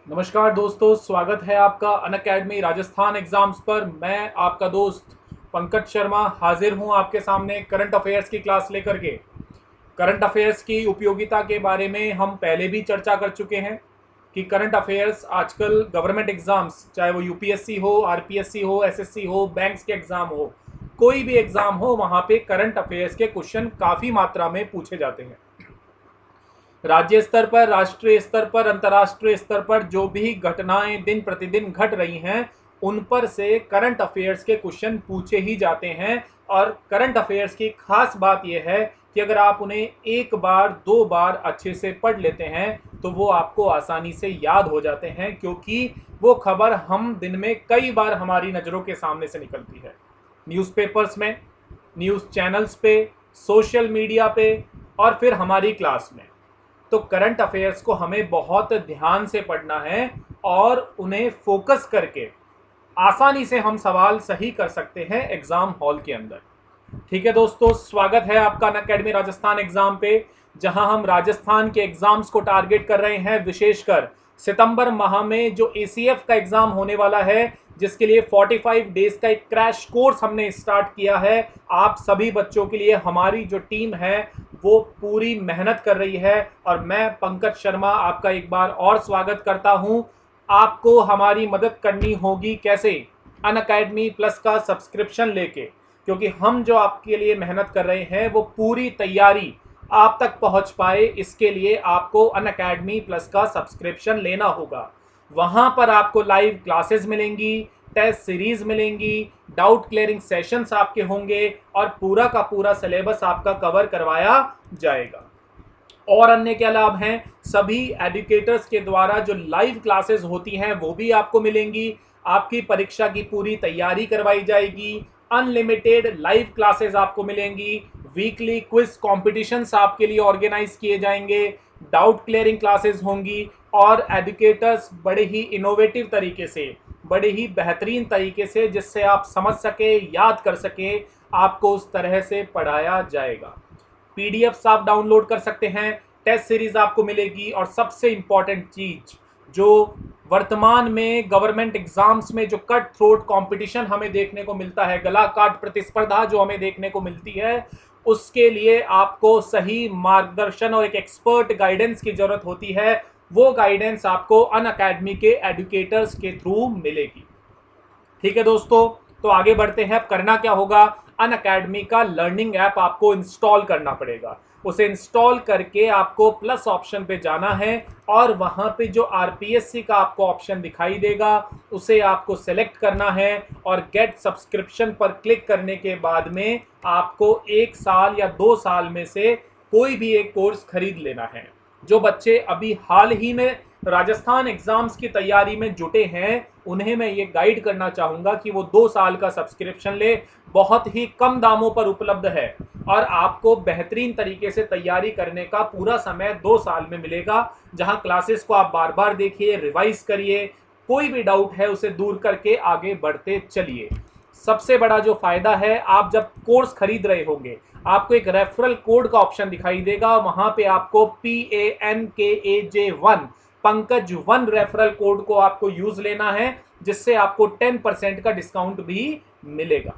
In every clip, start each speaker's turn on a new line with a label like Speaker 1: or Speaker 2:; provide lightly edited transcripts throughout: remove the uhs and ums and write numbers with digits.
Speaker 1: नमस्कार दोस्तों, स्वागत है आपका अनअकैडमी राजस्थान एग्जाम्स पर। मैं आपका दोस्त पंकज शर्मा हाजिर हूं आपके सामने करंट अफेयर्स की क्लास लेकर के। करंट अफेयर्स की उपयोगिता के बारे में हम पहले भी चर्चा कर चुके हैं कि करंट अफेयर्स आजकल गवर्नमेंट एग्जाम्स, चाहे वो यूपीएससी हो, आरपीएससी हो, एसएससी हो, बैंक्स के एग्जाम हो, कोई भी एग्जाम हो, वहां पे करंट अफेयर्स के क्वेश्चन काफ़ी मात्रा में पूछे जाते हैं। राज्य स्तर पर, राष्ट्रीय स्तर पर, अंतर्राष्ट्रीय स्तर पर जो भी घटनाएं दिन प्रतिदिन घट रही हैं, उन पर से करंट अफेयर्स के क्वेश्चन पूछे ही जाते हैं। और करंट अफेयर्स की खास बात यह है कि अगर आप उन्हें एक बार दो बार अच्छे से पढ़ लेते हैं तो वो आपको आसानी से याद हो जाते हैं, क्योंकि वो खबर हम दिन में कई बार हमारी नज़रों के सामने से निकलती है। न्यूज़पेपर्स में, न्यूज़ चैनल्स पे, सोशल मीडिया पे, और फिर हमारी क्लास में। तो करंट अफेयर्स को हमें बहुत ध्यान से पढ़ना है और उन्हें फोकस करके आसानी से हम सवाल सही कर सकते हैं एग्जाम हॉल के अंदर। ठीक है दोस्तों, स्वागत है आपका अनअकैडमी राजस्थान एग्जाम पे, जहां हम राजस्थान के एग्जाम्स को टारगेट कर रहे हैं। विशेषकर सितंबर माह में जो एसीएफ का एग्जाम होने वाला है, जिसके लिए 45 डेज का एक क्रैश कोर्स हमने स्टार्ट किया है। आप सभी बच्चों के लिए हमारी जो टीम है वो पूरी मेहनत कर रही है, और मैं पंकज शर्मा आपका एक बार और स्वागत करता हूं। आपको हमारी मदद करनी होगी कैसे? अनअकैडमी प्लस का सब्सक्रिप्शन लेके, क्योंकि हम जो आपके लिए मेहनत कर रहे हैं वो पूरी तैयारी आप तक पहुंच पाए, इसके लिए आपको अनअकैडमी प्लस का सब्सक्रिप्शन लेना होगा। वहां पर आपको लाइव क्लासेस मिलेंगी, टेस्ट सीरीज मिलेंगी, डाउट क्लियरिंग सेशंस आपके होंगे, और पूरा का पूरा सिलेबस आपका कवर करवाया जाएगा। और अन्य क्या लाभ हैं? सभी एजुकेटर्स के द्वारा जो लाइव क्लासेस होती हैं वो भी आपको मिलेंगी। आपकी परीक्षा की पूरी तैयारी करवाई जाएगी। अनलिमिटेड लाइव क्लासेस आपको मिलेंगी। वीकली क्विज कॉम्पिटिशन्स आपके लिए ऑर्गेनाइज किए जाएंगे। डाउट क्लियरिंग क्लासेस होंगी, और एजुकेटर्स बड़े ही इनोवेटिव तरीके से, बड़े ही बेहतरीन तरीके से, जिससे आप समझ सके, याद कर सके, आपको उस तरह से पढ़ाया जाएगा। पीडीएफ आप डाउनलोड कर सकते हैं, टेस्ट सीरीज आपको मिलेगी, और सबसे इंपॉर्टेंट चीज जो वर्तमान में गवर्नमेंट एग्जाम्स में जो कट थ्रोट कंपटीशन हमें देखने को मिलता है, गला काट प्रतिस्पर्धा जो हमें देखने को मिलती है, उसके लिए आपको सही मार्गदर्शन और एक एक्सपर्ट गाइडेंस की जरूरत होती है। वो गाइडेंस आपको अनअकैडमी के एजुकेटर्स के थ्रू मिलेगी। ठीक है दोस्तों, तो आगे बढ़ते हैं। अब करना क्या होगा? अनअकैडमी का लर्निंग ऐप आपको इंस्टॉल करना पड़ेगा। उसे इंस्टॉल करके आपको प्लस ऑप्शन पे जाना है, और वहां पे जो आरपीएससी का आपको ऑप्शन दिखाई देगा उसे आपको सेलेक्ट करना है, और गेट सब्सक्रिप्शन पर क्लिक करने के बाद में आपको 1 साल या 2 साल में से कोई भी एक कोर्स खरीद लेना है। जो बच्चे अभी हाल ही में राजस्थान एग्जाम्स की तैयारी में जुटे हैं, उन्हें मैं ये गाइड करना चाहूँगा कि वो 2 साल का सब्सक्रिप्शन ले। बहुत ही कम दामों पर उपलब्ध है, और आपको बेहतरीन तरीके से तैयारी करने का पूरा समय 2 साल में मिलेगा, जहां क्लासेस को आप बार बार देखिए, रिवाइज करिए, कोई भी डाउट है उसे दूर करके आगे बढ़ते चलिए। सबसे बड़ा जो फायदा है, आप जब कोर्स खरीद रहे होंगे, आपको एक रेफरल कोड का ऑप्शन दिखाई देगा। वहां पे आपको PANKAJ1 पंकज 1 रेफरल कोड को आपको यूज लेना है, जिससे आपको 10% का डिस्काउंट भी मिलेगा।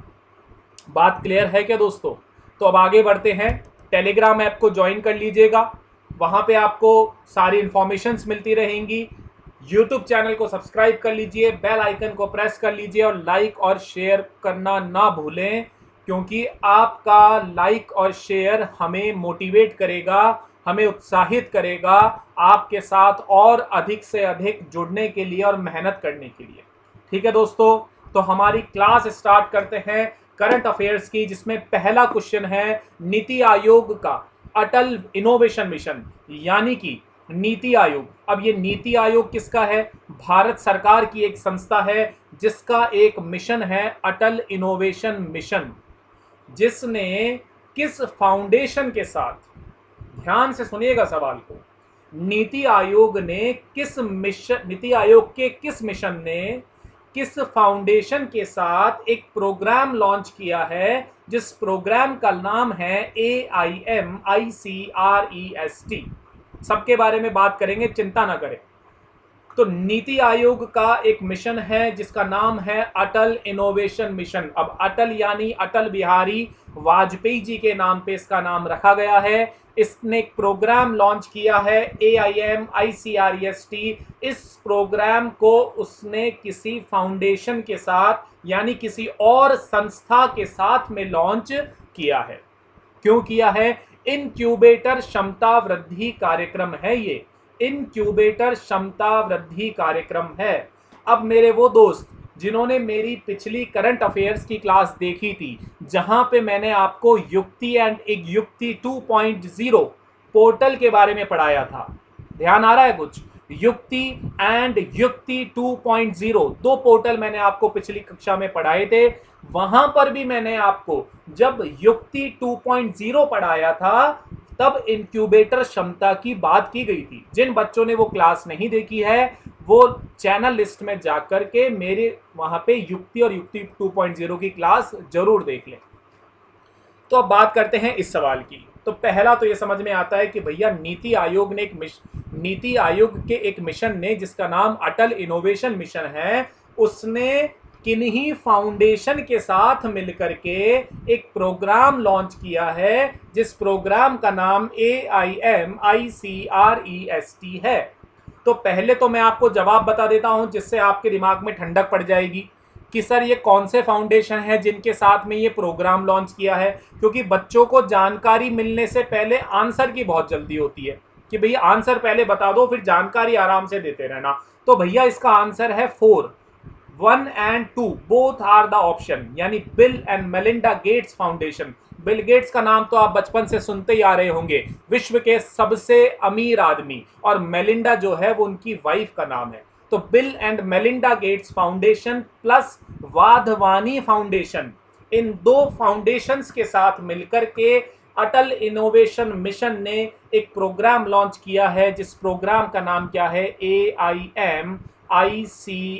Speaker 1: बात क्लियर है क्या दोस्तों? तो अब आगे बढ़ते हैं। टेलीग्राम ऐप को ज्वाइन कर लीजिएगा, वहां पे आपको सारी इंफॉर्मेशंस मिलती रहेंगी। यूट्यूब चैनल को सब्सक्राइब कर लीजिए, बेल आइकन को प्रेस कर लीजिए, और लाइक और शेयर करना ना भूलें, क्योंकि आपका लाइक और शेयर हमें मोटिवेट करेगा, हमें उत्साहित करेगा आपके साथ और अधिक से अधिक जुड़ने के लिए और मेहनत करने के लिए। ठीक है दोस्तों, तो हमारी क्लास स्टार्ट करते हैं करंट अफेयर्स की, जिसमें पहला क्वेश्चन है नीति आयोग का अटल इनोवेशन मिशन, यानी कि नीति आयोग। अब ये नीति आयोग किसका है? भारत सरकार की एक संस्था है, जिसका एक मिशन है अटल इनोवेशन मिशन। जिसने किस फाउंडेशन के साथ, ध्यान से सुनिएगा सवाल को, नीति आयोग ने किस मिशन, नीति आयोग के किस मिशन ने किस फाउंडेशन के साथ एक प्रोग्राम लॉन्च किया है, जिस प्रोग्राम का नाम है AIMICREST। सबके बारे में बात करेंगे, चिंता ना करें। तो नीति आयोग का एक मिशन है जिसका नाम है अटल इनोवेशन मिशन। अब अटल यानी अटल बिहारी वाजपेयी जी के नाम पे इसका नाम रखा गया है। इसने एक प्रोग्राम लॉन्च किया है AIMICREST। इस प्रोग्राम को उसने किसी फाउंडेशन के साथ यानी किसी और संस्था के साथ में लॉन्च किया है। क्यों किया है? इनक्यूबेटर क्षमता वृद्धि कार्यक्रम है ये, इनक्यूबेटर क्षमता वृद्धि कार्यक्रम है। अब मेरे वो दोस्त जिन्होंने मेरी पिछली करंट अफेयर्स की क्लास देखी थी, जहां पे मैंने आपको युक्ति एंड एक युक्ति 2.0 पोर्टल के बारे में पढ़ाया था, ध्यान आ रहा है कुछ? युक्ति एंड युक्ति 2.0 दो पोर्टल मैंने आपको पिछली कक्षा में पढ़ाए थे। वहां पर भी मैंने आपको जब युक्ति 2.0 पढ़ाया था तब इंक्यूबेटर क्षमता की बात की गई थी। जिन बच्चों ने वो क्लास नहीं देखी है वो चैनल लिस्ट में जाकर के मेरे वहां पे युक्ति और युक्ति 2.0 की क्लास जरूर देख लें। तो अब बात करते हैं इस सवाल की। तो पहला तो ये समझ में आता है कि भैया नीति आयोग ने नीति आयोग के एक मिशन ने जिसका नाम अटल इनोवेशन मिशन है, उसने किन्हीं फाउंडेशन के साथ मिलकर के एक प्रोग्राम लॉन्च किया है जिस प्रोग्राम का नाम AIMICREST है। तो पहले तो मैं आपको जवाब बता देता हूं जिससे आपके दिमाग में ठंडक पड़ जाएगी कि सर ये कौन से फाउंडेशन है जिनके साथ में ये प्रोग्राम लॉन्च किया है। क्योंकि बच्चों को जानकारी मिलने से पहले आंसर की बहुत जल्दी होती है कि भैया आंसर पहले बता दो फिर जानकारी आराम से देते रहना। तो भैया इसका आंसर है 4, 1 and 2 both are the option, यानी Bill and Melinda Gates Foundation. Bill Gates का नाम तो आप बचपन से सुनते ही आ रहे होंगे, विश्व के सबसे अमीर आदमी, और मेलिंडा जो है वो उनकी वाइफ का नाम है। तो Bill and Melinda Gates Foundation plus Wadhwani Foundation, इन दो फाउंडेशंस के साथ मिलकर के अटल इनोवेशन मिशन ने एक प्रोग्राम लॉन्च किया है जिस प्रोग्राम का नाम क्या है? AIMICREST।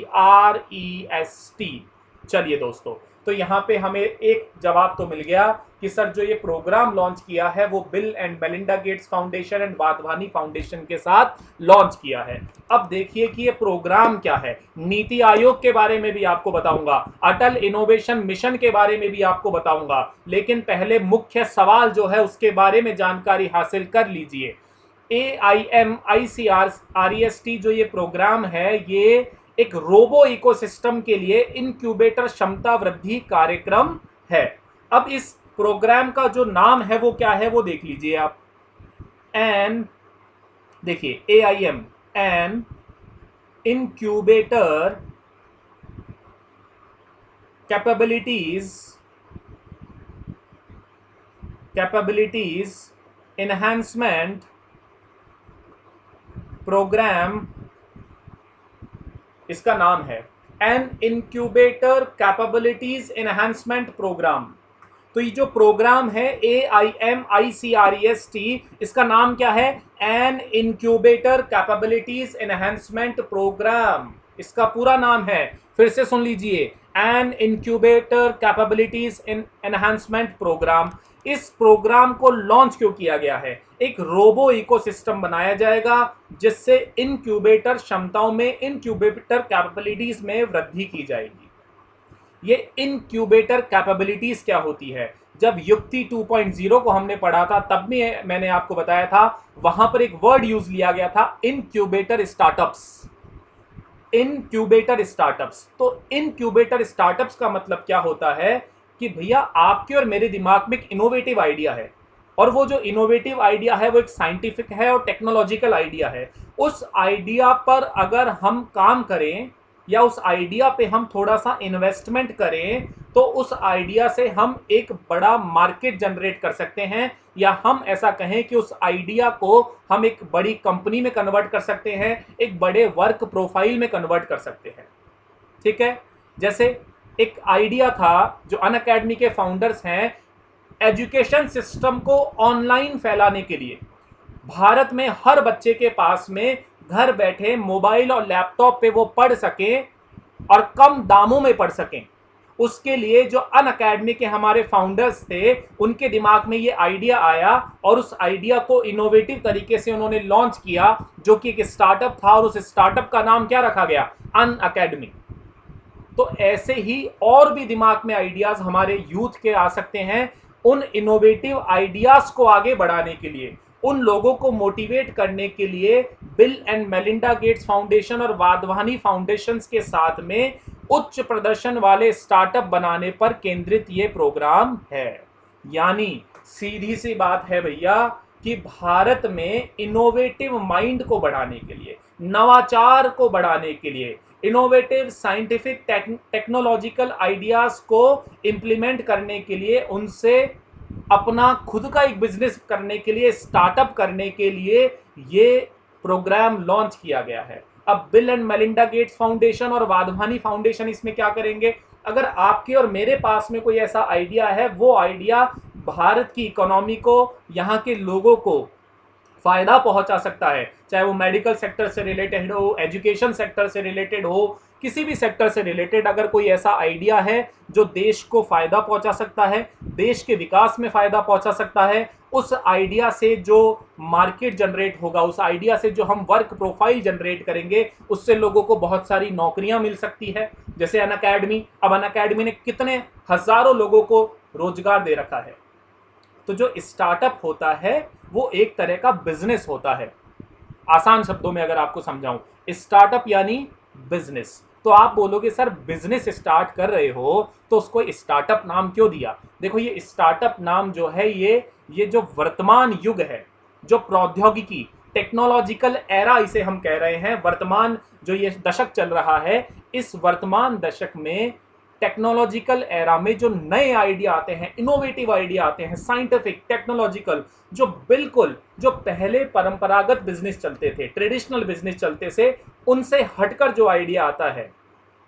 Speaker 1: चलिए दोस्तों, तो यहाँ पे हमें एक जवाब तो मिल गया कि सर जो ये प्रोग्राम लॉन्च किया है वो bill and Melinda Gates foundation and Wadhwani foundation के साथ लॉन्च किया है। अब देखिए कि ये प्रोग्राम क्या है। नीति आयोग के बारे में भी आपको बताऊंगा, अटल इनोवेशन मिशन के बारे में भी आपको बताऊंगा, लेकिन पहले मुख्य सवाल जो है उसके बारे में जानकारी हासिल कर लीजिए। AIMICREST जो ये प्रोग्राम है ये एक रोबो इकोसिस्टम के लिए इनक्यूबेटर क्षमता वृद्धि कार्यक्रम है। अब इस प्रोग्राम का जो नाम है वो क्या है वो देख लीजिए आप। देखिए AIM an incubator capabilities enhancement programme, इसका नाम है an incubator capabilities enhancement programme. तो ये जो प्रोग्राम है AIMICREST, इसका नाम क्या है? An incubator capabilities enhancement programme, इसका पूरा नाम है। फिर से सुन लीजिए, an incubator capabilities enhancement programme. इस प्रोग्राम को लॉन्च क्यों किया गया है? एक रोबो इकोसिस्टम बनाया जाएगा जिससे इनक्यूबेटर क्षमताओं में, इनक्यूबेटर कैपेबिलिटीज में वृद्धि की जाएगी। ये इनक्यूबेटर कैपेबिलिटीज क्या होती है? जब युक्ति 2.0 को हमने पढ़ा था तब भी मैंने आपको बताया था, वहां पर एक वर्ड यूज लिया गया था, इनक्यूबेटर स्टार्टअप्स। इनक्यूबेटर स्टार्टअप्स, तो इनक्यूबेटर स्टार्टअप्स का मतलब क्या होता है कि भैया आपके और मेरे दिमाग में एक इनोवेटिव आइडिया है, और वो जो इनोवेटिव आइडिया है वो एक साइंटिफिक है और टेक्नोलॉजिकल आइडिया है। उस आइडिया पर अगर हम काम करें या उस आइडिया पे हम थोड़ा सा इन्वेस्टमेंट करें तो उस आइडिया से हम एक बड़ा मार्केट जनरेट कर सकते हैं, या हम ऐसा कहें कि उस आइडिया को हम एक बड़ी कंपनी में कन्वर्ट कर सकते हैं, एक बड़े वर्क प्रोफाइल में कन्वर्ट कर सकते हैं। ठीक है, जैसे एक आइडिया था जो अनअकैडमी के फाउंडर्स हैं, एजुकेशन सिस्टम को ऑनलाइन फैलाने के लिए भारत में हर बच्चे के पास में घर बैठे मोबाइल और लैपटॉप पे वो पढ़ सकें और कम दामों में पढ़ सकें, उसके लिए जो अनअकैडमी के हमारे फाउंडर्स थे उनके दिमाग में ये आइडिया आया और उस आइडिया को इनोवेटिव तरीके से उन्होंने लॉन्च किया, जो कि एक स्टार्टअप था और उस स्टार्टअप का नाम क्या रखा गया? अनअकैडमी। तो ऐसे ही और भी दिमाग में आइडियाज हमारे यूथ के आ सकते हैं। उन इनोवेटिव आइडियाज को आगे बढ़ाने के लिए, उन लोगों को मोटिवेट करने के लिए bill and Melinda Gates foundation और वाधवानी फाउंडेशन के साथ में उच्च प्रदर्शन वाले स्टार्टअप बनाने पर केंद्रित ये प्रोग्राम है। यानी सीधी सी बात है भैया कि भारत में इनोवेटिव माइंड को बढ़ाने के लिए, नवाचार को बढ़ाने के लिए, इनोवेटिव साइंटिफिक टेक्नोलॉजिकल आइडियाज को इंप्लीमेंट करने के लिए, उनसे अपना खुद का एक बिजनेस करने के लिए, स्टार्टअप करने के लिए ये प्रोग्राम लॉन्च किया गया है। अब bill and Melinda Gates foundation और वाधवानी फाउंडेशन इसमें क्या करेंगे? अगर आपके और मेरे पास में कोई ऐसा आइडिया है, वो आइडिया भारत की इकोनॉमी को, यहाँ के लोगों को फायदा पहुंचा सकता है, चाहे वो मेडिकल सेक्टर से रिलेटेड हो, एजुकेशन सेक्टर से रिलेटेड हो, किसी भी सेक्टर से रिलेटेड अगर कोई ऐसा आइडिया है जो देश को फायदा पहुंचा सकता है, देश के विकास में फायदा पहुंचा सकता है, उस आइडिया से जो मार्केट जनरेट होगा, उस आइडिया से जो हम वर्क प्रोफाइल जनरेट करेंगे, उससे लोगों को बहुत सारी नौकरियां मिल सकती है। जैसे अनअकैडमी, अब अनअकैडमी ने कितने हजारों लोगों को रोजगार दे रखा है। तो जो स्टार्टअप होता है वो एक तरह का बिजनेस होता है। आसान शब्दों में अगर आपको समझाऊं, स्टार्टअप यानी बिजनेस। तो आप बोलोगे सर बिजनेस स्टार्ट कर रहे हो तो उसको स्टार्टअप नाम क्यों दिया? देखो ये स्टार्टअप नाम जो है, ये जो वर्तमान युग है, जो प्रौद्योगिकी, टेक्नोलॉजिकल एरा इसे हम कह रहे हैं, वर्तमान जो ये दशक चल रहा है, इस वर्तमान दशक में टेक्नोलॉजिकल एरा में जो नए आइडिया आते हैं, इनोवेटिव आइडिया आते हैं, साइंटिफिक, टेक्नोलॉजिकल, जो पहले परंपरागत बिजनेस चलते थे, ट्रेडिशनल बिजनेस चलते से, उनसे हटकर जो आइडिया आता है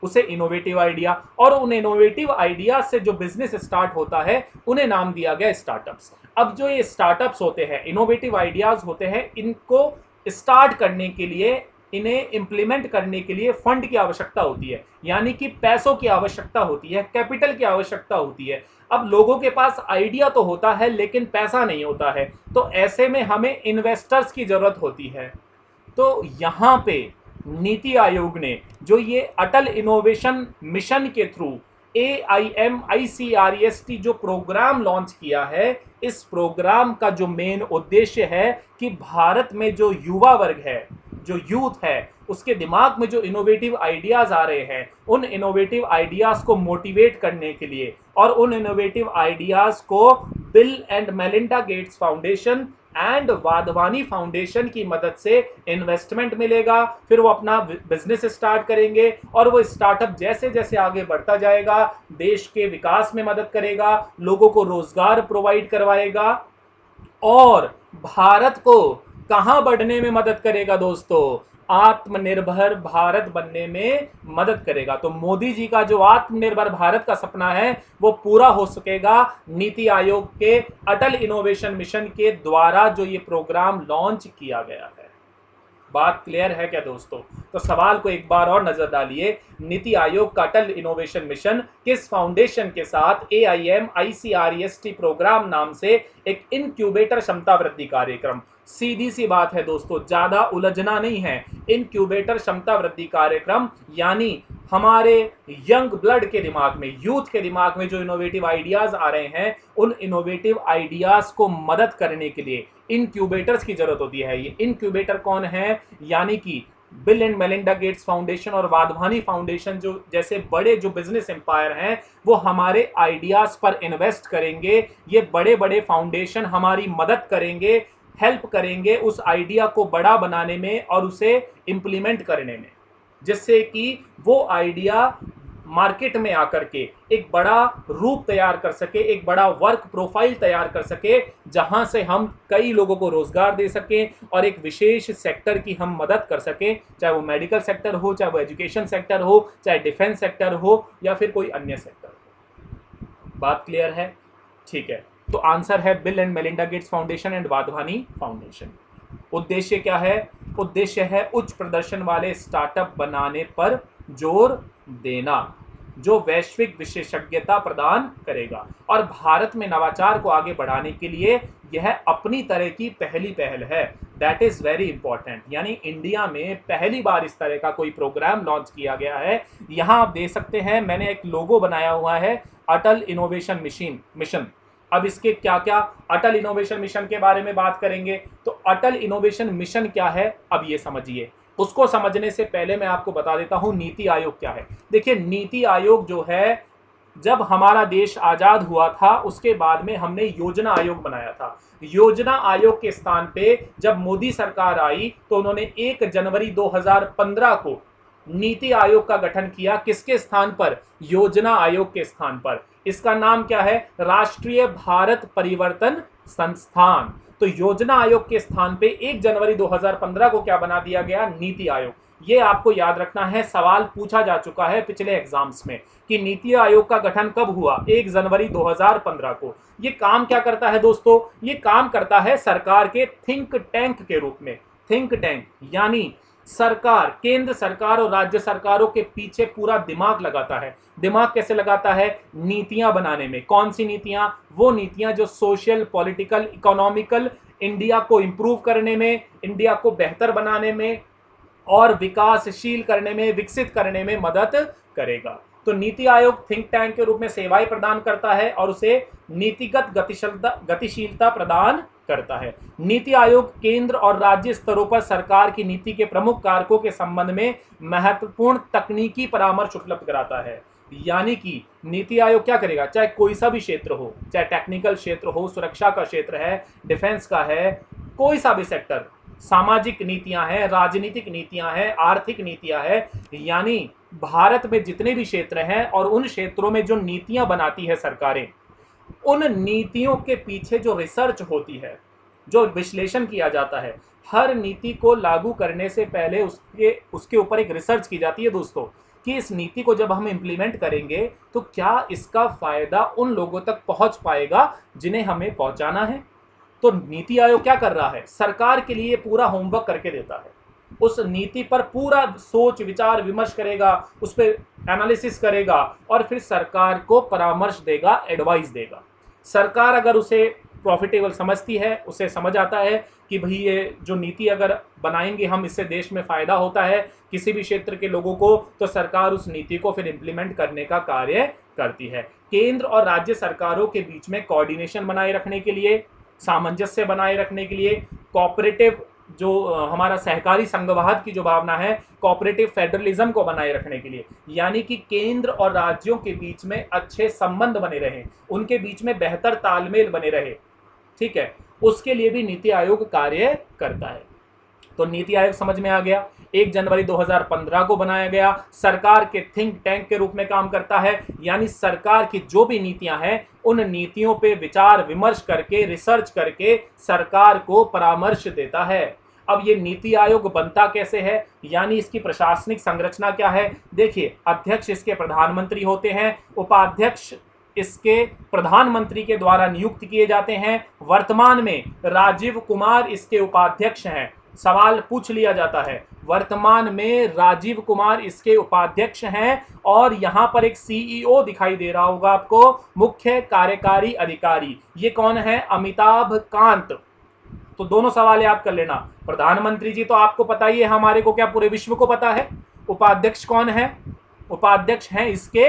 Speaker 1: उसे इनोवेटिव आइडिया, और उन इनोवेटिव आइडिया से जो बिजनेस स्टार्ट होता है उन्हें नाम दिया गया स्टार्टअप्स। अब जो ये स्टार्टअप्स होते हैं, इनोवेटिव आइडियाज होते हैं, इनको स्टार्ट करने के लिए, इन्हें इंप्लीमेंट करने के लिए फंड की आवश्यकता होती है, यानी कि पैसों की आवश्यकता होती है, कैपिटल की आवश्यकता होती है। अब लोगों के पास आइडिया तो होता है लेकिन पैसा नहीं होता है, तो ऐसे में हमें इन्वेस्टर्स की जरूरत होती है। तो यहाँ पे नीति आयोग ने जो ये अटल इनोवेशन मिशन के थ्रू AIMICREST जो प्रोग्राम लॉन्च किया है, इस प्रोग्राम का जो मेन उद्देश्य है कि भारत में जो युवा वर्ग है, जो यूथ है, उसके दिमाग में जो इनोवेटिव आइडियाज आ रहे हैं, उन इनोवेटिव आइडियाज को मोटिवेट करने के लिए, और उन इनोवेटिव आइडियाज को bill and Melinda Gates foundation and Wadhwani foundation की मदद से इन्वेस्टमेंट मिलेगा। फिर वो अपना बिजनेस स्टार्ट करेंगे और वो स्टार्टअप जैसे जैसे आगे बढ़ता जाएगा, देश के विकास में मदद करेगा, लोगों को रोजगार प्रोवाइड करवाएगा और भारत को कहां बढ़ने में मदद करेगा दोस्तों? आत्मनिर्भर भारत बनने में मदद करेगा। तो मोदी जी का जो आत्मनिर्भर भारत का सपना है वो पूरा हो सकेगा नीति आयोग के अटल इनोवेशन मिशन के द्वारा जो ये प्रोग्राम लॉन्च किया गया है। बात क्लियर है क्या दोस्तों? तो सवाल को एक बार और नजर डालिए, नीति आयोग का अटल इनोवेशन मिशन किस फाउंडेशन के साथ AIMICREST प्रोग्राम नाम से एक इनक्यूबेटर क्षमता वृद्धि कार्यक्रम। सीधी सी बात है दोस्तों, ज्यादा उलझना नहीं है। इनक्यूबेटर क्षमता वृद्धि कार्यक्रम यानी हमारे यंग ब्लड के दिमाग में, यूथ के दिमाग में जो इनोवेटिव आइडियाज आ रहे हैं, उन इनोवेटिव आइडियाज को मदद करने के लिए इनक्यूबेटर्स की जरूरत होती है। ये इनक्यूबेटर कौन है? यानी कि bill and Melinda Gates foundation और वाधवानी फाउंडेशन जो जैसे बड़े जो बिजनेस एम्पायर हैं, वो हमारे आइडियाज पर इन्वेस्ट करेंगे। ये बड़े बड़े फाउंडेशन हमारी मदद करेंगे, हेल्प करेंगे उस आइडिया को बड़ा बनाने में और उसे इंप्लीमेंट करने में, जिससे कि वो आइडिया मार्केट में आकर के एक बड़ा रूप तैयार कर सके, एक बड़ा वर्क प्रोफाइल तैयार कर सके, जहां से हम कई लोगों को रोजगार दे सकें और एक विशेष सेक्टर की हम मदद कर सकें, चाहे वो मेडिकल सेक्टर हो, चाहे वो एजुकेशन सेक्टर हो, चाहे डिफेंस सेक्टर हो या फिर कोई अन्य सेक्टर हो। बात क्लियर है? ठीक है, तो आंसर है bill and Melinda Gates foundation and Wadhwani foundation. उद्देश्य क्या है? उद्देश्य है उच्च प्रदर्शन वाले स्टार्टअप बनाने पर जोर देना। जो वैश्विक विशेषज्ञता प्रदान करेगा। और भारत में नवाचार को आगे बढ़ाने के लिए यह अपनी तरह की पहली पहल है। That is very important. यानी इंडिया में पहली बार इस तरह का कोई प्रोग्राम लॉन्च किया गया है। यहां आप देख सकते हैं, मैंने एक लोगो बनाया हुआ है, अटल इनोवेशन मिशन। अब इसके क्या क्या, अटल इनोवेशन मिशन के बारे में बात करेंगे। तो अटल इनोवेशन मिशन क्या है, अब ये समझिए। उसको समझने से पहले मैं आपको बता देता हूं नीति आयोग क्या है। देखिए, नीति आयोग जो है, जब हमारा देश आजाद हुआ था उसके बाद में हमने योजना आयोग बनाया था। योजना आयोग के स्थान पे जब मोदी सरकार आई तो उन्होंने 1 जनवरी 2015 को नीति आयोग का गठन किया। किसके स्थान पर? योजना आयोग के स्थान पर। इसका नाम क्या है? राष्ट्रीय भारत परिवर्तन संस्थान। तो योजना आयोग के स्थान पे 1 जनवरी 2015 को क्या बना दिया गया? नीति आयोग। ये आपको याद रखना है, सवाल पूछा जा चुका है पिछले एग्जाम्स में कि नीति आयोग का गठन कब हुआ? 1 जनवरी 2015 को। ये काम क्या करता है दोस्तों? ये काम करता है सरकार के थिंक टैंक के रूप में। थिंक टैंक यानी सरकार, केंद्र सरकार और राज्य सरकारों के पीछे पूरा दिमाग लगाता है। दिमाग कैसे लगाता है? नीतियां बनाने में। कौन सी नीतियां? वो नीतियां जो सोशल, पॉलिटिकल, इकोनॉमिकल, इंडिया को इंप्रूव करने में, इंडिया को बेहतर बनाने में और विकासशील करने में, विकसित करने में मदद करेगा। तो नीति आयोग थिंक टैंक के रूप में सेवाएं प्रदान करता है और उसे नीतिगत गतिशीलता प्रदान करता है। नीति आयोग केंद्र और राज्य स्तरों पर सरकार की नीति के प्रमुख कारकों के संबंध में महत्वपूर्ण तकनीकी परामर्श उपलब्ध कराता है। यानी कि नीति आयोग क्या करेगा? चाहे कोई सा भी क्षेत्र हो, चाहे टेक्निकल क्षेत्र हो, सुरक्षा का क्षेत्र है, डिफेंस का है, कोई सा भी सेक्टर, सामाजिक नीतियां हैं, राजनीतिक नीतियां हैं, आर्थिक नीतियां हैं, यानी भारत में जितने भी क्षेत्र हैं और उन क्षेत्रों में जो नीतियां बनाती है सरकारें, उन नीतियों के पीछे जो रिसर्च होती है, जो विश्लेषण किया जाता है, हर नीति को लागू करने से पहले उसके ऊपर एक रिसर्च की जाती है दोस्तों, कि इस नीति को जब हम इम्प्लीमेंट करेंगे तो क्या इसका फायदा उन लोगों तक पहुंच पाएगा जिन्हें हमें पहुंचाना है। तो नीति आयोग क्या कर रहा है? सरकार के लिए पूरा होमवर्क करके देता है। उस नीति पर पूरा सोच विचार विमर्श करेगा, उस पर एनालिसिस करेगा और फिर सरकार को परामर्श देगा, एडवाइस देगा। सरकार अगर उसे प्रॉफिटेबल समझती है, उसे समझ आता है कि भाई ये जो नीति अगर बनाएंगे हम, इससे देश में फ़ायदा होता है किसी भी क्षेत्र के लोगों को, तो सरकार उस नीति को फिर इम्प्लीमेंट करने का कार्य करती है। केंद्र और राज्य सरकारों के बीच में कोऑर्डिनेशन बनाए रखने के लिए, सामंजस्य बनाए रखने के लिए, कोऑपरेटिव जो हमारा सहकारी संघवाद की जो भावना है, कोऑपरेटिव फेडरलिज्म को बनाए रखने के लिए, यानी कि केंद्र और राज्यों के बीच में अच्छे संबंध बने रहे, उनके बीच में बेहतर तालमेल बने रहे, ठीक है, उसके लिए भी नीति आयोग कार्य करता है। तो नीति आयोग समझ में आ गया। 1 जनवरी 2015 को बनाया गया, सरकार के थिंक टैंक के रूप में काम करता है, यानी सरकार की जो भी नीतियां हैं उन नीतियों पे विचार विमर्श करके, रिसर्च करके सरकार को परामर्श देता है। अब ये नीति आयोग बनता कैसे है, यानी इसकी प्रशासनिक संरचना क्या है? देखिए, अध्यक्ष इसके प्रधानमंत्री होते हैं, उपाध्यक्ष इसके प्रधानमंत्री के द्वारा नियुक्त किए जाते हैं। वर्तमान में राजीव कुमार इसके उपाध्यक्ष हैं। सवाल पूछ लिया जाता है, वर्तमान में राजीव कुमार इसके उपाध्यक्ष हैं और यहां पर एक सीईओ दिखाई दे रहा होगा आपको, मुख्य कार्यकारी अधिकारी। ये कौन है? अमिताभ कांत। तो दोनों सवाल याद कर लेना। प्रधानमंत्री जी तो आपको पता ही है, हमारे को क्या पूरे विश्व को पता है। उपाध्यक्ष कौन है? उपाध्यक्ष हैं इसके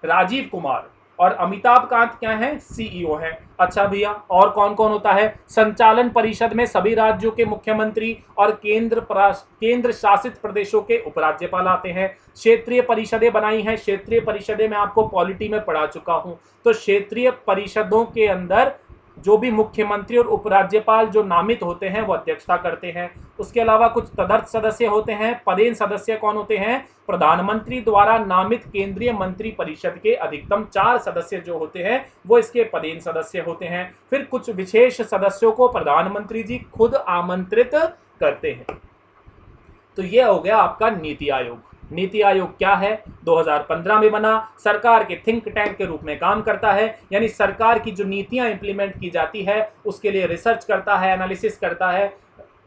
Speaker 1: राजीव कुमार और अमिताभ कांत क्या है? सीईओ है। अच्छा भैया, और कौन कौन होता है? संचालन परिषद में सभी राज्यों के मुख्यमंत्री और केंद्र शासित प्रदेशों के उपराज्यपाल आते हैं। क्षेत्रीय परिषदें बनाई हैं। क्षेत्रीय परिषदें मैं आपको पॉलिटी में पढ़ा चुका हूं। तो क्षेत्रीय परिषदों के अंदर जो भी मुख्यमंत्री और उपराज्यपाल जो नामित होते हैं वो अध्यक्षता करते हैं। उसके अलावा कुछ तदर्थ सदस्य होते हैं। पदेन सदस्य कौन होते हैं? प्रधानमंत्री द्वारा नामित केंद्रीय मंत्री परिषद के अधिकतम 4 सदस्य जो होते हैं वो इसके पदेन सदस्य होते हैं। फिर कुछ विशेष सदस्यों को प्रधानमंत्री जी खुद आमंत्रित करते हैं। तो यह हो गया आपका नीति आयोग। नीति आयोग क्या है? 2015 में बना, सरकार के थिंक टैंक के रूप में काम करता है, यानी सरकार की जो नीतियां इंप्लीमेंट की जाती है उसके लिए रिसर्च करता है, एनालिसिस करता है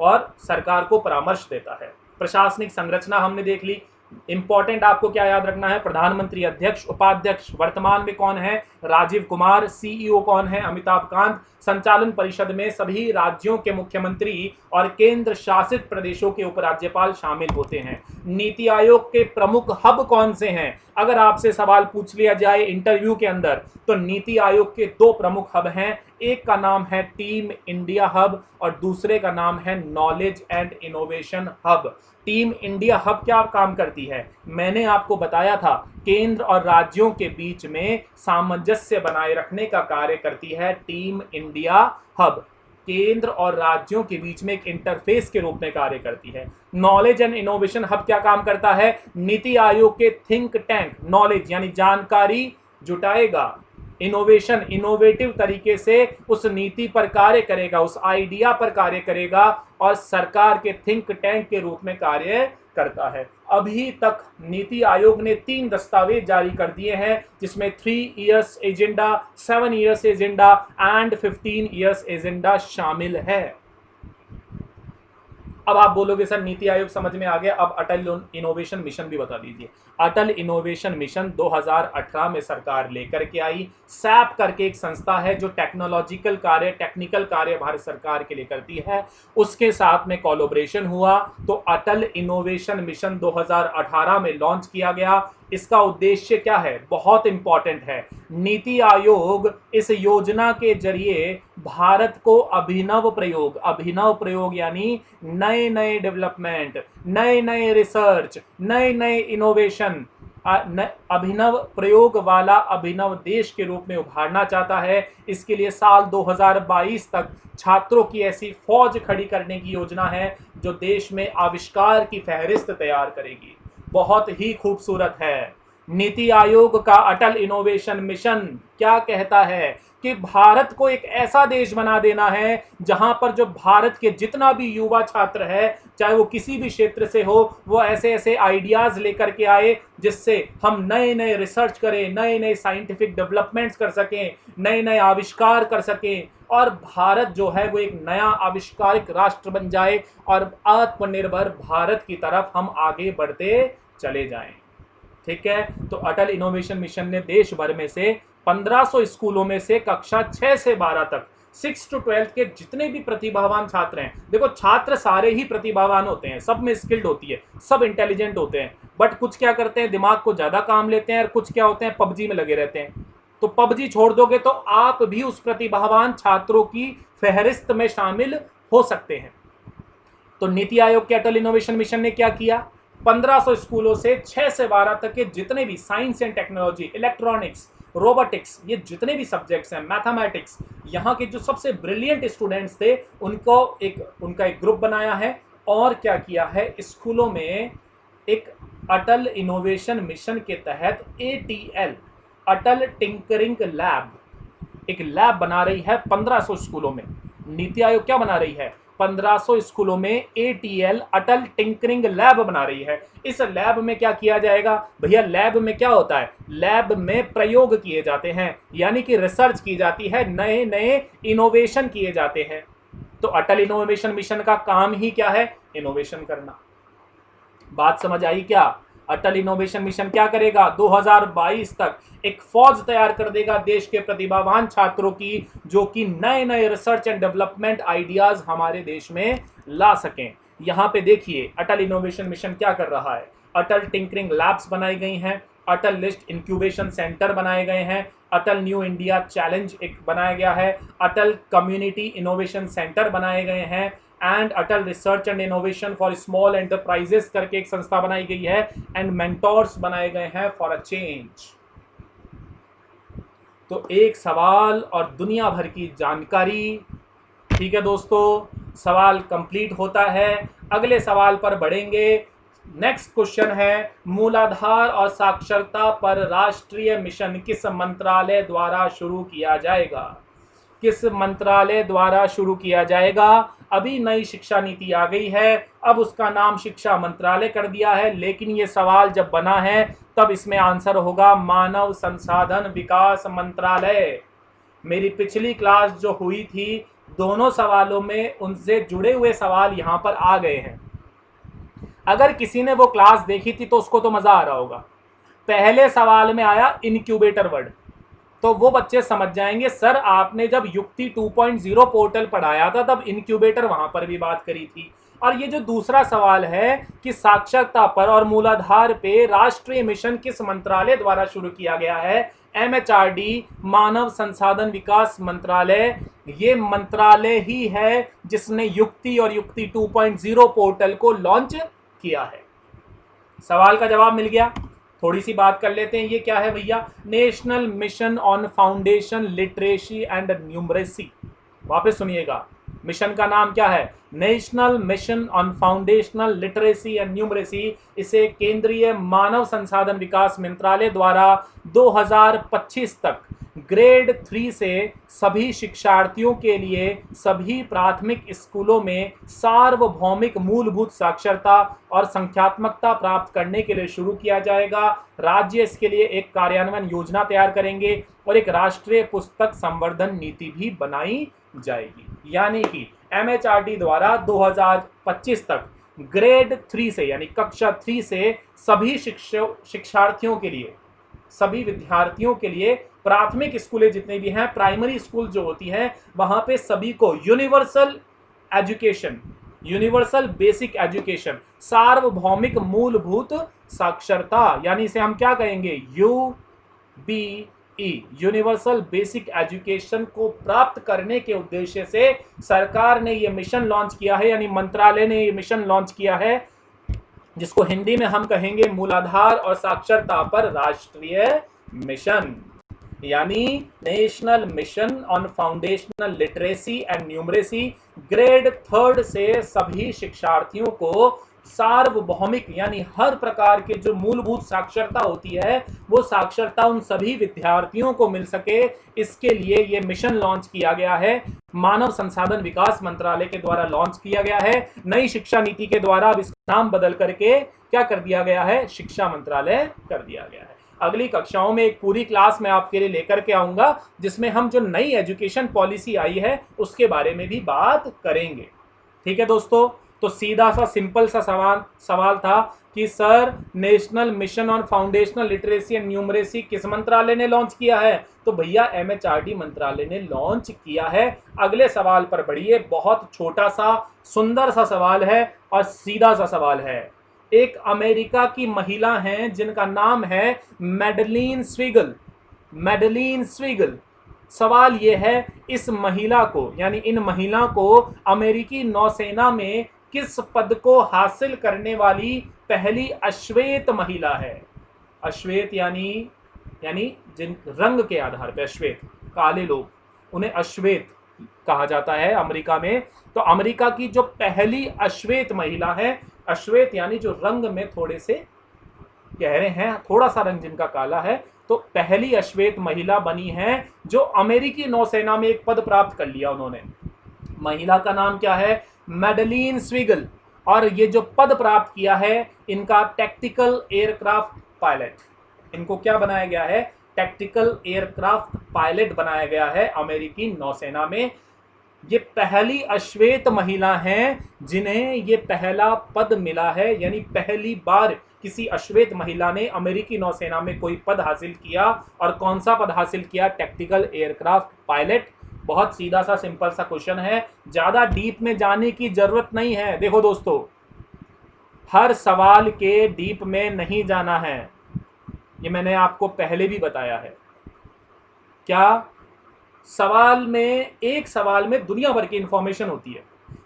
Speaker 1: और सरकार को परामर्श देता है। प्रशासनिक संरचना हमने देख ली। इंपॉर्टेंट आपको क्या याद रखना है, प्रधानमंत्री अध्यक्ष, उपाध्यक्ष वर्तमान में कौन है, राजीव कुमार, सीईओ कौन है, अमिताभ कांत, संचालन परिषद में सभी राज्यों के मुख्यमंत्री और केंद्र शासित प्रदेशों के उपराज्यपाल शामिल होते हैं। नीति आयोग के प्रमुख हब कौन से हैं, अगर आपसे सवाल पूछ लिया जाए इंटरव्यू के अंदर तो नीति आयोग के दो प्रमुख हब हैं, एक का नाम है टीम इंडिया हब और दूसरे का नाम है knowledge and innovation hub. Team India hub क्या काम करती है, मैंने आपको बताया था, केंद्र और राज्यों के बीच में सामंजस्य बनाए रखने का कार्य करती है टीम इंडिया हब। केंद्र और राज्यों के बीच में एक इंटरफेस के रूप में कार्य करती है। नॉलेज एंड इनोवेशन हब क्या काम करता है, नीति आयोग के थिंक टैंक नॉलेज यानी जानकारी जुटाएगा, इनोवेशन इनोवेटिव तरीके से उस नीति पर कार्य करेगा, उस आइडिया पर कार्य करेगा और सरकार के थिंक टैंक के रूप में कार्य करता है। अभी तक नीति आयोग ने 3 दस्तावेज जारी कर दिए हैं जिसमें 3 years agenda, 7 years agenda and 15 years agenda शामिल है। अब आप बोलोगे सर नीति आयोग समझ में आ गया, अब अटल इनोवेशन मिशन भी बता दीजिए। अटल इनोवेशन मिशन 2018 में सरकार लेकर के आई। सैप करके एक संस्था है जो टेक्नोलॉजिकल कार्य, टेक्निकल कार्य भारत सरकार के लिए करती है, उसके साथ में कोलैबोरेशन हुआ तो अटल इनोवेशन मिशन 2018 में लॉन्च किया गया। इसका उद्देश्य क्या है, बहुत इंपॉर्टेंट है। नीति आयोग इस योजना के जरिए भारत को अभिनव प्रयोग यानी नए नए डेवलपमेंट, नए नए रिसर्च, नए नए इनोवेशन, अभिनव प्रयोग वाला अभिनव देश के रूप में उभारना चाहता है। इसके लिए साल 2022 तक छात्रों की ऐसी फौज खड़ी करने की योजना है जो देश में आविष्कार की फहरिस्त तैयार करेगी। बहुत ही खूबसूरत है। नीति आयोग का अटल इनोवेशन मिशन क्या कहता है कि भारत को एक ऐसा देश बना देना है जहां पर जो भारत के जितना भी युवा छात्र है, चाहे वो किसी भी क्षेत्र से हो, वो ऐसे ऐसे आइडियाज लेकर के आए जिससे हम नए नए रिसर्च करें, नए नए साइंटिफिक डेवलपमेंट्स कर सकें, नए नए आविष्कार कर सकें और भारत जो है वो एक नया आविष्कारिक राष्ट्र बन जाए और आत्मनिर्भर भारत की तरफ हम आगे बढ़ते चले जाएं। ठीक है, तो अटल इनोवेशन मिशन ने देश भर में से 1500 स्कूलों में से कक्षा 6 से 12 तक 6 to 12 के जितने भी प्रतिभावान छात्र हैं, देखो छात्र सारे ही प्रतिभावान होते हैं, सब में स्किल्ड होती है, सब इंटेलिजेंट होते हैं, बट कुछ क्या करते हैं दिमाग को ज़्यादा काम लेते हैं और कुछ क्या होते हैं पबजी में लगे रहते हैं। तो पबजी छोड़ दोगे तो आप भी उस प्रतिभावान छात्रों की फहरिस्त में शामिल हो सकते हैं। तो नीति आयोग के अटल इनोवेशन मिशन ने क्या किया, 1500 स्कूलों से 6 से 12 तक के जितने भी science and technology, electronics, robotics, ये जितने भी सब्जेक्ट्स हैं, मैथमेटिक्स, यहाँ के जो सबसे ब्रिलियंट स्टूडेंट्स थे उनका एक ग्रुप बनाया है और क्या किया है, स्कूलों में एक अटल इनोवेशन मिशन के तहत ATL अटल टिंकरिंग लैब, एक लैब बना रही है 1500 स्कूलों में। नीति आयोग क्या बना रही है, 1500 स्कूलों में ATL अटल टिंकरिंग लैब बना रही है। इस लैब में क्या किया जाएगा भैया, लैब में क्या होता है, लैब में प्रयोग किए जाते हैं, यानी कि रिसर्च की जाती है, नए नए इनोवेशन किए जाते हैं। तो अटल इनोवेशन मिशन का काम ही क्या है, इनोवेशन करना। बात समझ आई क्या? अटल इनोवेशन मिशन क्या करेगा, 2022 तक एक फौज तैयार कर देगा देश के प्रतिभावान छात्रों की, जो कि नए नए रिसर्च एंड डेवलपमेंट आइडियाज हमारे देश में ला सकें। यहाँ पे देखिए अटल इनोवेशन मिशन क्या कर रहा है, अटल टिंकरिंग लैब्स बनाई गई हैं, अटल लिस्ट इंक्यूबेशन सेंटर बनाए गए हैं, अटल न्यू इंडिया चैलेंज एक बनाया गया है, अटल कम्युनिटी इनोवेशन सेंटर बनाए गए हैं and Atal research and innovation for small enterprises करके एक संस्था बनाई गई है एंड मेंटोर्स बनाए गए हैं फॉर अ चेंज। तो एक सवाल और दुनिया भर की जानकारी। ठीक है दोस्तों, सवाल कंप्लीट होता है, अगले सवाल पर बढ़ेंगे। नेक्स्ट क्वेश्चन है, मूलाधार और साक्षरता पर राष्ट्रीय मिशन किस मंत्रालय द्वारा शुरू किया जाएगा? किस मंत्रालय द्वारा शुरू किया जाएगा? अभी नई शिक्षा नीति आ गई है, अब उसका नाम शिक्षा मंत्रालय कर दिया है, लेकिन ये सवाल जब बना है तब इसमें आंसर होगा मानव संसाधन विकास मंत्रालय। मेरी पिछली क्लास जो हुई थी, दोनों सवालों में उनसे जुड़े हुए सवाल यहाँ पर आ गए हैं। अगर किसी ने वो क्लास देखी थी तो उसको तो मजा आ रहा होगा। पहले सवाल में आया इनक्यूबेटर वर्ड, तो वो बच्चे समझ जाएंगे सर आपने जब युक्ति 2.0 पोर्टल पढ़ाया था तब इनक्यूबेटर वहां पर भी बात करी थी। और ये जो दूसरा सवाल है कि साक्षरता पर और मूलाधार पे राष्ट्रीय मिशन किस मंत्रालय द्वारा शुरू किया गया है, एमएचआरडी, मानव संसाधन विकास मंत्रालय। ये मंत्रालय ही है जिसने युक्ति और युक्ति 2.0 पोर्टल को लॉन्च किया है। सवाल का जवाब मिल गया। थोड़ी सी बात कर लेते हैं, ये क्या है भैया, national mission on foundation literacy and numeracy. वापस सुनिएगा, मिशन का नाम क्या है, national mission on foundational literacy and numeracy. इसे केंद्रीय मानव संसाधन विकास मंत्रालय द्वारा 2025 तक ग्रेड 3 से सभी शिक्षार्थियों के लिए सभी प्राथमिक स्कूलों में सार्वभौमिक मूलभूत साक्षरता और संख्यात्मकता प्राप्त करने के लिए शुरू किया जाएगा। राज्य इसके लिए एक कार्यान्वयन योजना तैयार करेंगे और एक राष्ट्रीय पुस्तक संवर्धन नीति भी बनाई जाएगी। यानी कि एमएचआरडी द्वारा 2025 तक ग्रेड 3 से यानी कक्षा 3 से सभी शिक्षार्थियों के लिए, सभी विद्यार्थियों के लिए प्राथमिक स्कूलें जितने भी हैं, प्राइमरी स्कूल जो होती हैं, वहां पे सभी को universal education, universal basic education, सार्वभौमिक मूलभूत साक्षरता, यानी इसे हम क्या कहेंगे, यूबीई, यूनिवर्सल बेसिक एजुकेशन को प्राप्त करने के उद्देश्य से सरकार ने यह मिशन लॉन्च किया है, यानी मंत्रालय ने यह मिशन लॉन्च किया है, जिसको हिंदी में हम कहेंगे मूलाधार और साक्षरता पर राष्ट्रीय मिशन, यानी national mission on foundational literacy and numeracy. Grade 3 से सभी शिक्षार्थियों को सार्वभौमिक यानी हर प्रकार के जो मूलभूत साक्षरता होती है वो साक्षरता उन सभी विद्यार्थियों को मिल सके, इसके लिए ये मिशन लॉन्च किया गया है। मानव संसाधन विकास मंत्रालय के द्वारा लॉन्च किया गया है। नई शिक्षा नीति के द्वारा अब इसका नाम बदल करके क्या कर दिया गया है, शिक्षा मंत्रालय कर दिया गया है। अगली कक्षाओं में एक पूरी क्लास मैं आपके लिए लेकर के आऊंगा जिसमें हम जो नई एजुकेशन पॉलिसी आई है उसके बारे में भी बात करेंगे। ठीक है दोस्तों, तो सीधा सा सिंपल सा सवाल था कि sir national mission on foundational literacy and numeracy किस मंत्रालय ने लॉन्च किया है, तो भैया एमएचआरडी मंत्रालय ने लॉन्च किया है। अगले सवाल पर बढ़िए, बहुत छोटा सा सुंदर सा सवाल है और सीधा सा सवाल है। एक अमेरिका की महिला हैं जिनका नाम है मैडलीन स्वीगल। मैडलीन स्वीगल, सवाल यह है इस महिला को यानी इन महिला को अमेरिकी नौसेना में किस पद को हासिल करने वाली पहली अश्वेत महिला है। अश्वेत यानी जिन रंग के आधार पर, अश्वेत काले लोग, उन्हें अश्वेत कहा जाता है अमेरिका में। तो अमेरिका की जो पहली अश्वेत महिला है, अश्वेत यानी जो रंग में थोड़े से गहरे हैं, थोड़ा सा रंग जिनका काला है, तो पहली अश्वेत महिला बनी है जो अमेरिकी नौसेना में एक पद प्राप्त कर लिया उन्होंने। महिला का नाम क्या है, मैडलीन स्वीगल, और ये जो पद प्राप्त किया है इनका टैक्टिकल एयरक्राफ्ट पायलट, इनको क्या बनाया गया है, टैक्टिकल एयरक्राफ्ट पायलट बनाया गया है अमेरिकी नौसेना में। ये पहली अश्वेत महिला हैं जिन्हें ये पहला पद मिला है, यानी पहली बार किसी अश्वेत महिला ने अमेरिकी नौसेना में कोई पद हासिल किया। और कौन सा पद हासिल किया, टैक्टिकल एयरक्राफ्ट पायलट। बहुत सीधा सा सिंपल सा क्वेश्चन है, ज्यादा डीप में जाने की जरूरत नहीं है। देखो दोस्तों, हर सवाल के डीप में नहीं जाना है, ये मैंने आपको पहले भी बताया है। क्या सवाल में, एक सवाल में दुनिया भर की इंफॉर्मेशन होती है।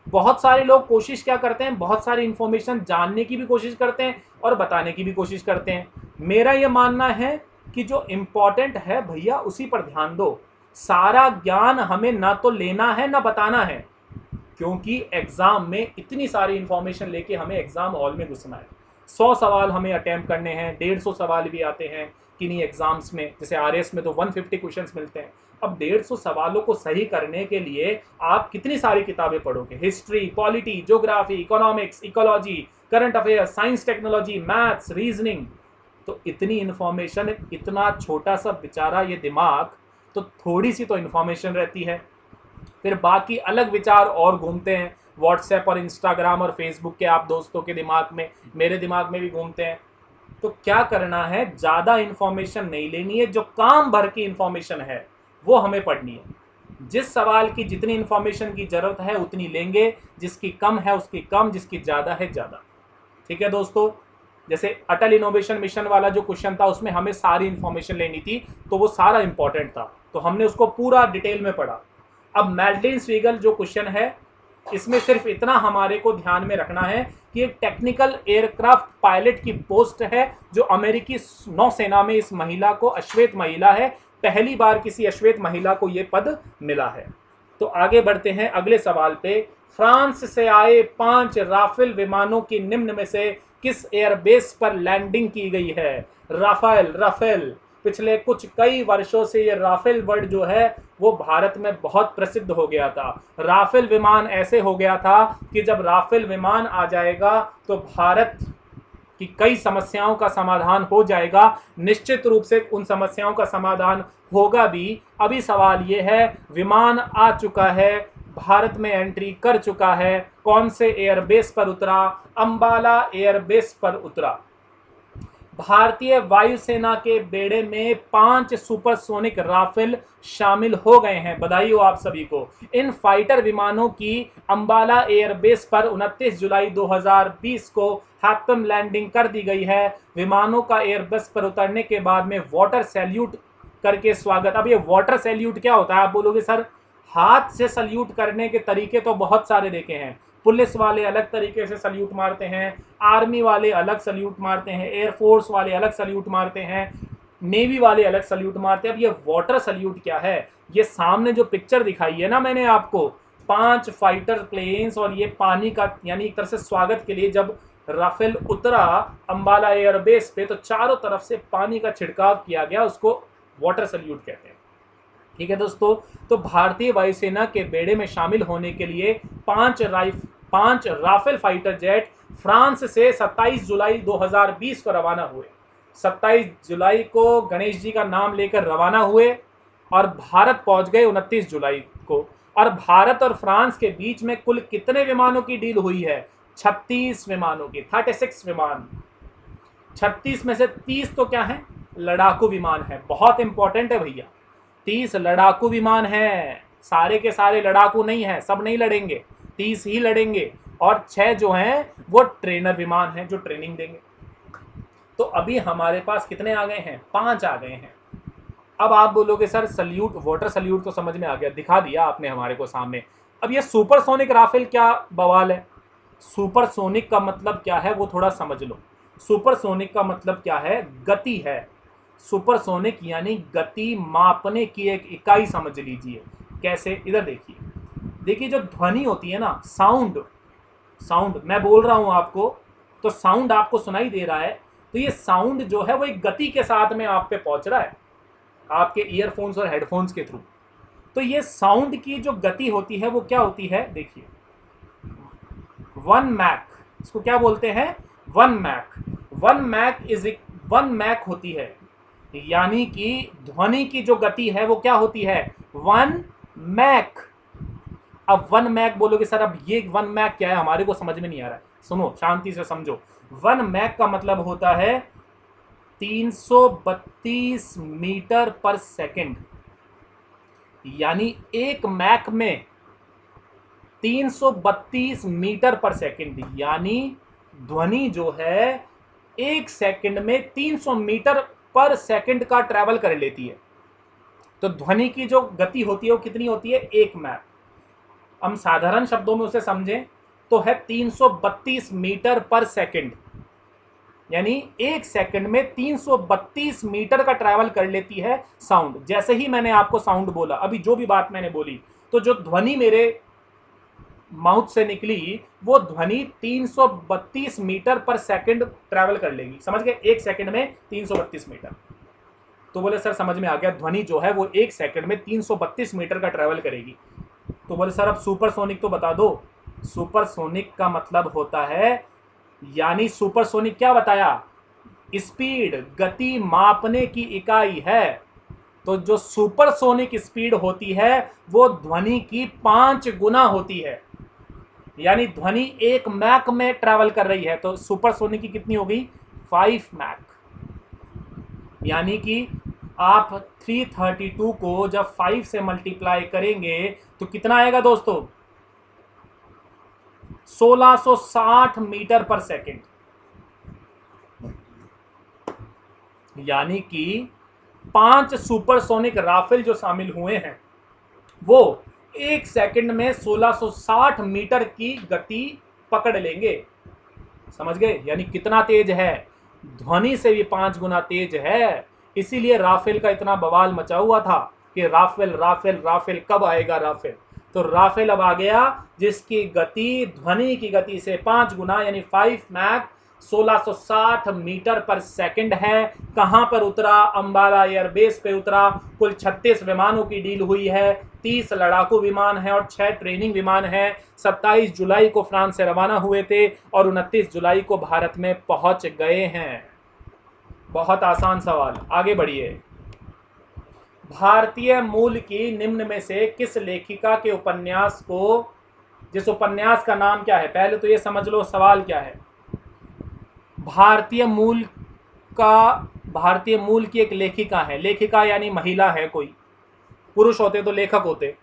Speaker 1: बहुत सारे लोग कोशिश क्या करते हैं, बहुत सारी इंफॉर्मेशन जानने की भी कोशिश करते हैं और बताने की भी कोशिश करते हैं। मेरा यह मानना है कि जो इम्पोर्टेंट है भैया उसी पर ध्यान दो। सारा ज्ञान हमें ना तो लेना है ना बताना है, क्योंकि एग्जाम में इतनी सारी इंफॉर्मेशन लेके हमें एग्जाम हॉल में घुसना है। 100 सवाल हमें अटेम्प्ट करने हैं, 150 सवाल भी आते हैं किन्हीं एग्जाम्स में, जैसे आरएस में तो 150 क्वेश्चंस मिलते हैं। अब 150 सवालों को सही करने के लिए आप कितनी सारी किताबें पढ़ोगे, history, polity, geography, economics, ecology, current affairs, science, technology, maths, reasoning. तो इतनी इंफॉर्मेशन, इतना छोटा सा बेचारा ये दिमाग, तो थोड़ी सी तो इंफॉर्मेशन रहती है, फिर बाकी अलग विचार और घूमते हैं। व्हाट्सएप और इंस्टाग्राम और फेसबुक के आप दोस्तों के दिमाग में, मेरे दिमाग में भी घूमते हैं। तो क्या करना है, ज़्यादा इंफॉर्मेशन नहीं लेनी है, जो काम भर की इंफॉर्मेशन है वो हमें पढ़नी है। जिस सवाल की जितनी इंफॉर्मेशन की ज़रूरत है उतनी लेंगे, जिसकी कम है उसकी कम, जिसकी ज़्यादा है ज़्यादा। ठीक है दोस्तों, जैसे अटल इनोवेशन मिशन वाला जो क्वेश्चन था उसमें हमें सारी इंफॉर्मेशन लेनी थी, तो वो सारा इंपॉर्टेंट था, तो हमने उसको पूरा डिटेल में पढ़ा। अब मैडलिन स्वीगल जो क्वेश्चन है, इसमें सिर्फ इतना हमारे को ध्यान में रखना है कि एक टेक्निकल एयरक्राफ्ट पायलट की पोस्ट है, जो अमेरिकी नौसेना में इस महिला को, अश्वेत महिला है, पहली बार किसी अश्वेत महिला को यह पद मिला है। तो आगे बढ़ते हैं अगले सवाल पे। फ्रांस से आए 5 राफेल विमानों की निम्न में से किस एयरबेस पर लैंडिंग की गई है? राफेल, राफेल, पिछले कुछ कई वर्षों से ये राफेल वर्ड जो है वो भारत में बहुत प्रसिद्ध हो गया था। राफेल विमान ऐसे हो गया था कि जब राफेल विमान आ जाएगा तो भारत की कई समस्याओं का समाधान हो जाएगा। निश्चित रूप से उन समस्याओं का समाधान होगा भी। अभी सवाल ये है, विमान आ चुका है, भारत में एंट्री कर चुका है, कौन से एयरबेस पर उतरा? अंबाला एयरबेस पर उतरा। भारतीय वायुसेना के बेड़े में 5 सुपरसोनिक राफेल शामिल हो गए हैं, बधाई हो आप सभी को। इन फाइटर विमानों की अंबाला एयरबेस पर 29 जुलाई 2020 को हैप्पम लैंडिंग कर दी गई है। विमानों का एयरबेस पर उतरने के बाद में वाटर सैल्यूट करके स्वागत। अब ये वाटर सैल्यूट क्या होता है? आप बोलोगे सर हाथ से सल्यूट करने के तरीके तो बहुत सारे देखे हैं, पुलिस वाले अलग तरीके से सल्यूट मारते हैं, आर्मी वाले अलग सल्यूट मारते हैं, एयरफोर्स वाले अलग सल्यूट मारते हैं, नेवी वाले अलग सल्यूट मारते हैं। अब ये वाटर सल्यूट क्या है? ये सामने जो पिक्चर दिखाई है ना मैंने आपको, 5 फाइटर प्लेन्स और ये पानी का, यानी एक तरह से स्वागत के लिए जब राफेल उतरा अंबाला एयरबेस पे तो चारों तरफ से पानी का छिड़काव किया गया, उसको वाटर सल्यूट कहते हैं। ठीक है दोस्तों, तो भारतीय वायुसेना के बेड़े में शामिल होने के लिए 5 राफेल फाइटर जेट फ्रांस से 27 जुलाई 2020 को रवाना हुए। 27 जुलाई को गणेश जी का नाम लेकर रवाना हुए और भारत पहुंच गए 29 जुलाई को। और भारत और फ्रांस के बीच में कुल कितने विमानों की डील हुई है? 36 विमानों की, 36 विमान। 36 में से 30 तो क्या है? लड़ाकू विमान है। बहुत इंपॉर्टेंट है भैया, 30 लड़ाकू विमान है, सारे के सारे लड़ाकू नहीं है, सब नहीं लड़ेंगे, 30 ही लड़ेंगे। और 6 जो हैं वो ट्रेनर विमान हैं जो ट्रेनिंग देंगे। तो अभी हमारे पास कितने आ गए हैं? 5 आ गए हैं। अब आप बोलोगे सर सल्यूट, वाटर सल्यूट तो समझ में आ गया, दिखा दिया आपने हमारे को सामने। अब ये सुपरसोनिक राफेल क्या बवाल है? सुपरसोनिक का मतलब क्या है वो थोड़ा समझ लो। सुपरसोनिक का मतलब क्या है? गति है। सुपरसोनिक यानी गति मापने की एक इकाई समझ लीजिए। कैसे? इधर देखिए, देखिए जो ध्वनि होती है ना, साउंड, साउंड मैं बोल रहा हूं आपको तो साउंड आपको सुनाई दे रहा है, तो ये साउंड जो है वो एक गति के साथ में आप पे पहुंच रहा है आपके ईयरफोन्स और हेडफोन्स के थ्रू। तो ये साउंड की जो गति होती है वो क्या होती है? देखिए 1 मैक, इसको क्या बोलते हैं? 1 मैक। 1 मैक होती है, यानी कि ध्वनि की जो गति है वो क्या होती है? 1 मैक। अब 1 मैक बोलोगे सर अब ये 1 मैक क्या है, हमारे को समझ में नहीं आ रहा है। सुनो, शांति से समझो। 1 मैक का मतलब होता है 332 मीटर पर सेकंड, यानी 1 मैक में 332 मीटर पर सेकंड, यानी ध्वनि जो है 1 सेकंड में 300 मीटर पर सेकंड का ट्रैवल कर लेती है। तो ध्वनि की जो गति होती है वो कितनी होती है? 1 मैक। हम साधारण शब्दों में उसे समझें तो है 332 मीटर पर सेकंड, यानी 1 सेकंड में 332 मीटर का ट्रैवल कर लेती है साउंड। जैसे ही मैंने आपको साउंड बोला, अभी जो भी बात मैंने बोली, तो जो ध्वनि मेरे माउथ से निकली वो ध्वनि 332 मीटर पर सेकंड ट्रैवल कर लेगी। समझ गए? 1 सेकंड में 332 मीटर। तो बोले सर समझ में आ गया, ध्वनि जो है वो 1 सेकंड में 332 मीटर का ट्रैवल करेगी। तो बोले सर अब सुपरसोनिक तो बता दो। सुपरसोनिक का मतलब होता है, यानी सुपरसोनिक क्या बताया? स्पीड, गति मापने की इकाई है। तो जो सुपरसोनिक स्पीड होती है वो ध्वनि की 5 गुना होती है। यानी ध्वनि 1 मैक में ट्रैवल कर रही है, तो सुपरसोनिक की कितनी होगी 5 मैक। यानी कि आप 332 को जब 5 से मल्टीप्लाई करेंगे तो कितना आएगा दोस्तों 1660 मीटर पर सेकेंड। यानी कि 5 सुपरसोनिक राफेल जो शामिल हुए हैं वो 1 सेकंड में 1660 मीटर की गति पकड़ लेंगे। समझ गए, यानी कितना तेज है, ध्वनि से भी 5 गुना तेज है। इसीलिए राफेल का इतना बवाल मचा हुआ था कि राफेल राफेल राफेल कब आएगा राफेल। तो राफेल अब आ गया जिसकी गति ध्वनि की गति से 5 गुना यानी 5 मैक 1660 मीटर पर सेकंड है। कहां पर उतरा, अंबाला एयरबेस पे उतरा। कुल 36 विमानों की डील हुई है, 30 लड़ाकू विमान है और 6 ट्रेनिंग विमान है। 27 जुलाई को फ्रांस से रवाना हुए थे और 29 जुलाई को भारत में पहुंच गए हैं। बहुत आसान सवाल, आगे बढ़िए। भारतीय मूल की निम्न में से किस लेखिका के उपन्यास को, जिस उपन्यास का नाम क्या है, पहले तो ये समझ लो सवाल क्या है। भारतीय मूल की एक लेखिका है, लेखिका यानी महिला है, कोई पुरुष होते तो लेखक होते।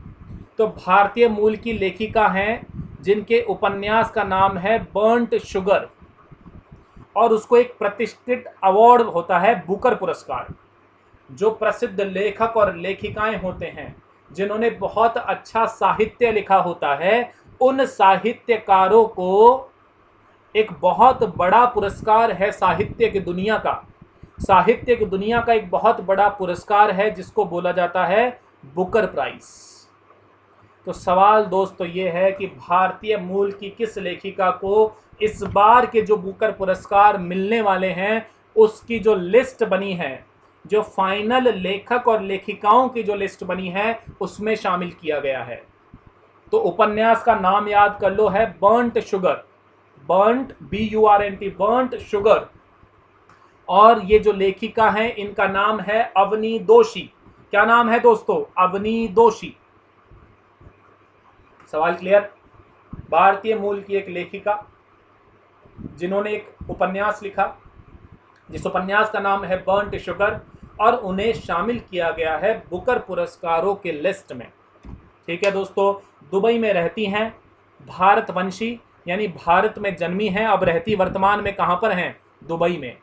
Speaker 1: तो भारतीय मूल की लेखिका हैं जिनके उपन्यास का नाम है बर्न्ट शुगर, और उसको एक प्रतिष्ठित अवार्ड होता है बुकर पुरस्कार। जो प्रसिद्ध लेखक और लेखिकाएं होते हैं जिन्होंने बहुत अच्छा साहित्य लिखा होता है, उन साहित्यकारों को एक बहुत बड़ा पुरस्कार है साहित्य की दुनिया का। साहित्य की दुनिया का एक बहुत बड़ा पुरस्कार है जिसको बोला जाता है बुकर प्राइज। तो सवाल दोस्तों ये है कि भारतीय मूल की किस लेखिका को इस बार के जो बुकर पुरस्कार मिलने वाले हैं उसकी जो लिस्ट बनी है, जो फाइनल लेखक और लेखिकाओं की जो लिस्ट बनी है उसमें शामिल किया गया है। तो उपन्यास का नाम याद कर लो, है burnt sugar, burnt BURNT, burnt sugar. और ये जो लेखिका हैं इनका नाम है अवनी दोषी। क्या नाम है दोस्तों, अवनी दोषी। सवाल क्लियर। भारतीय मूल की एक लेखिका जिन्होंने एक उपन्यास लिखा जिस उपन्यास का नाम है बर्न्ट शुगर, और उन्हें शामिल किया गया है बुकर पुरस्कारों के लिस्ट में। ठीक है दोस्तों, दुबई में रहती हैं, भारतवंशी यानी भारत में जन्मी हैं, अब रहती वर्तमान में कहाँ पर हैं, दुबई में।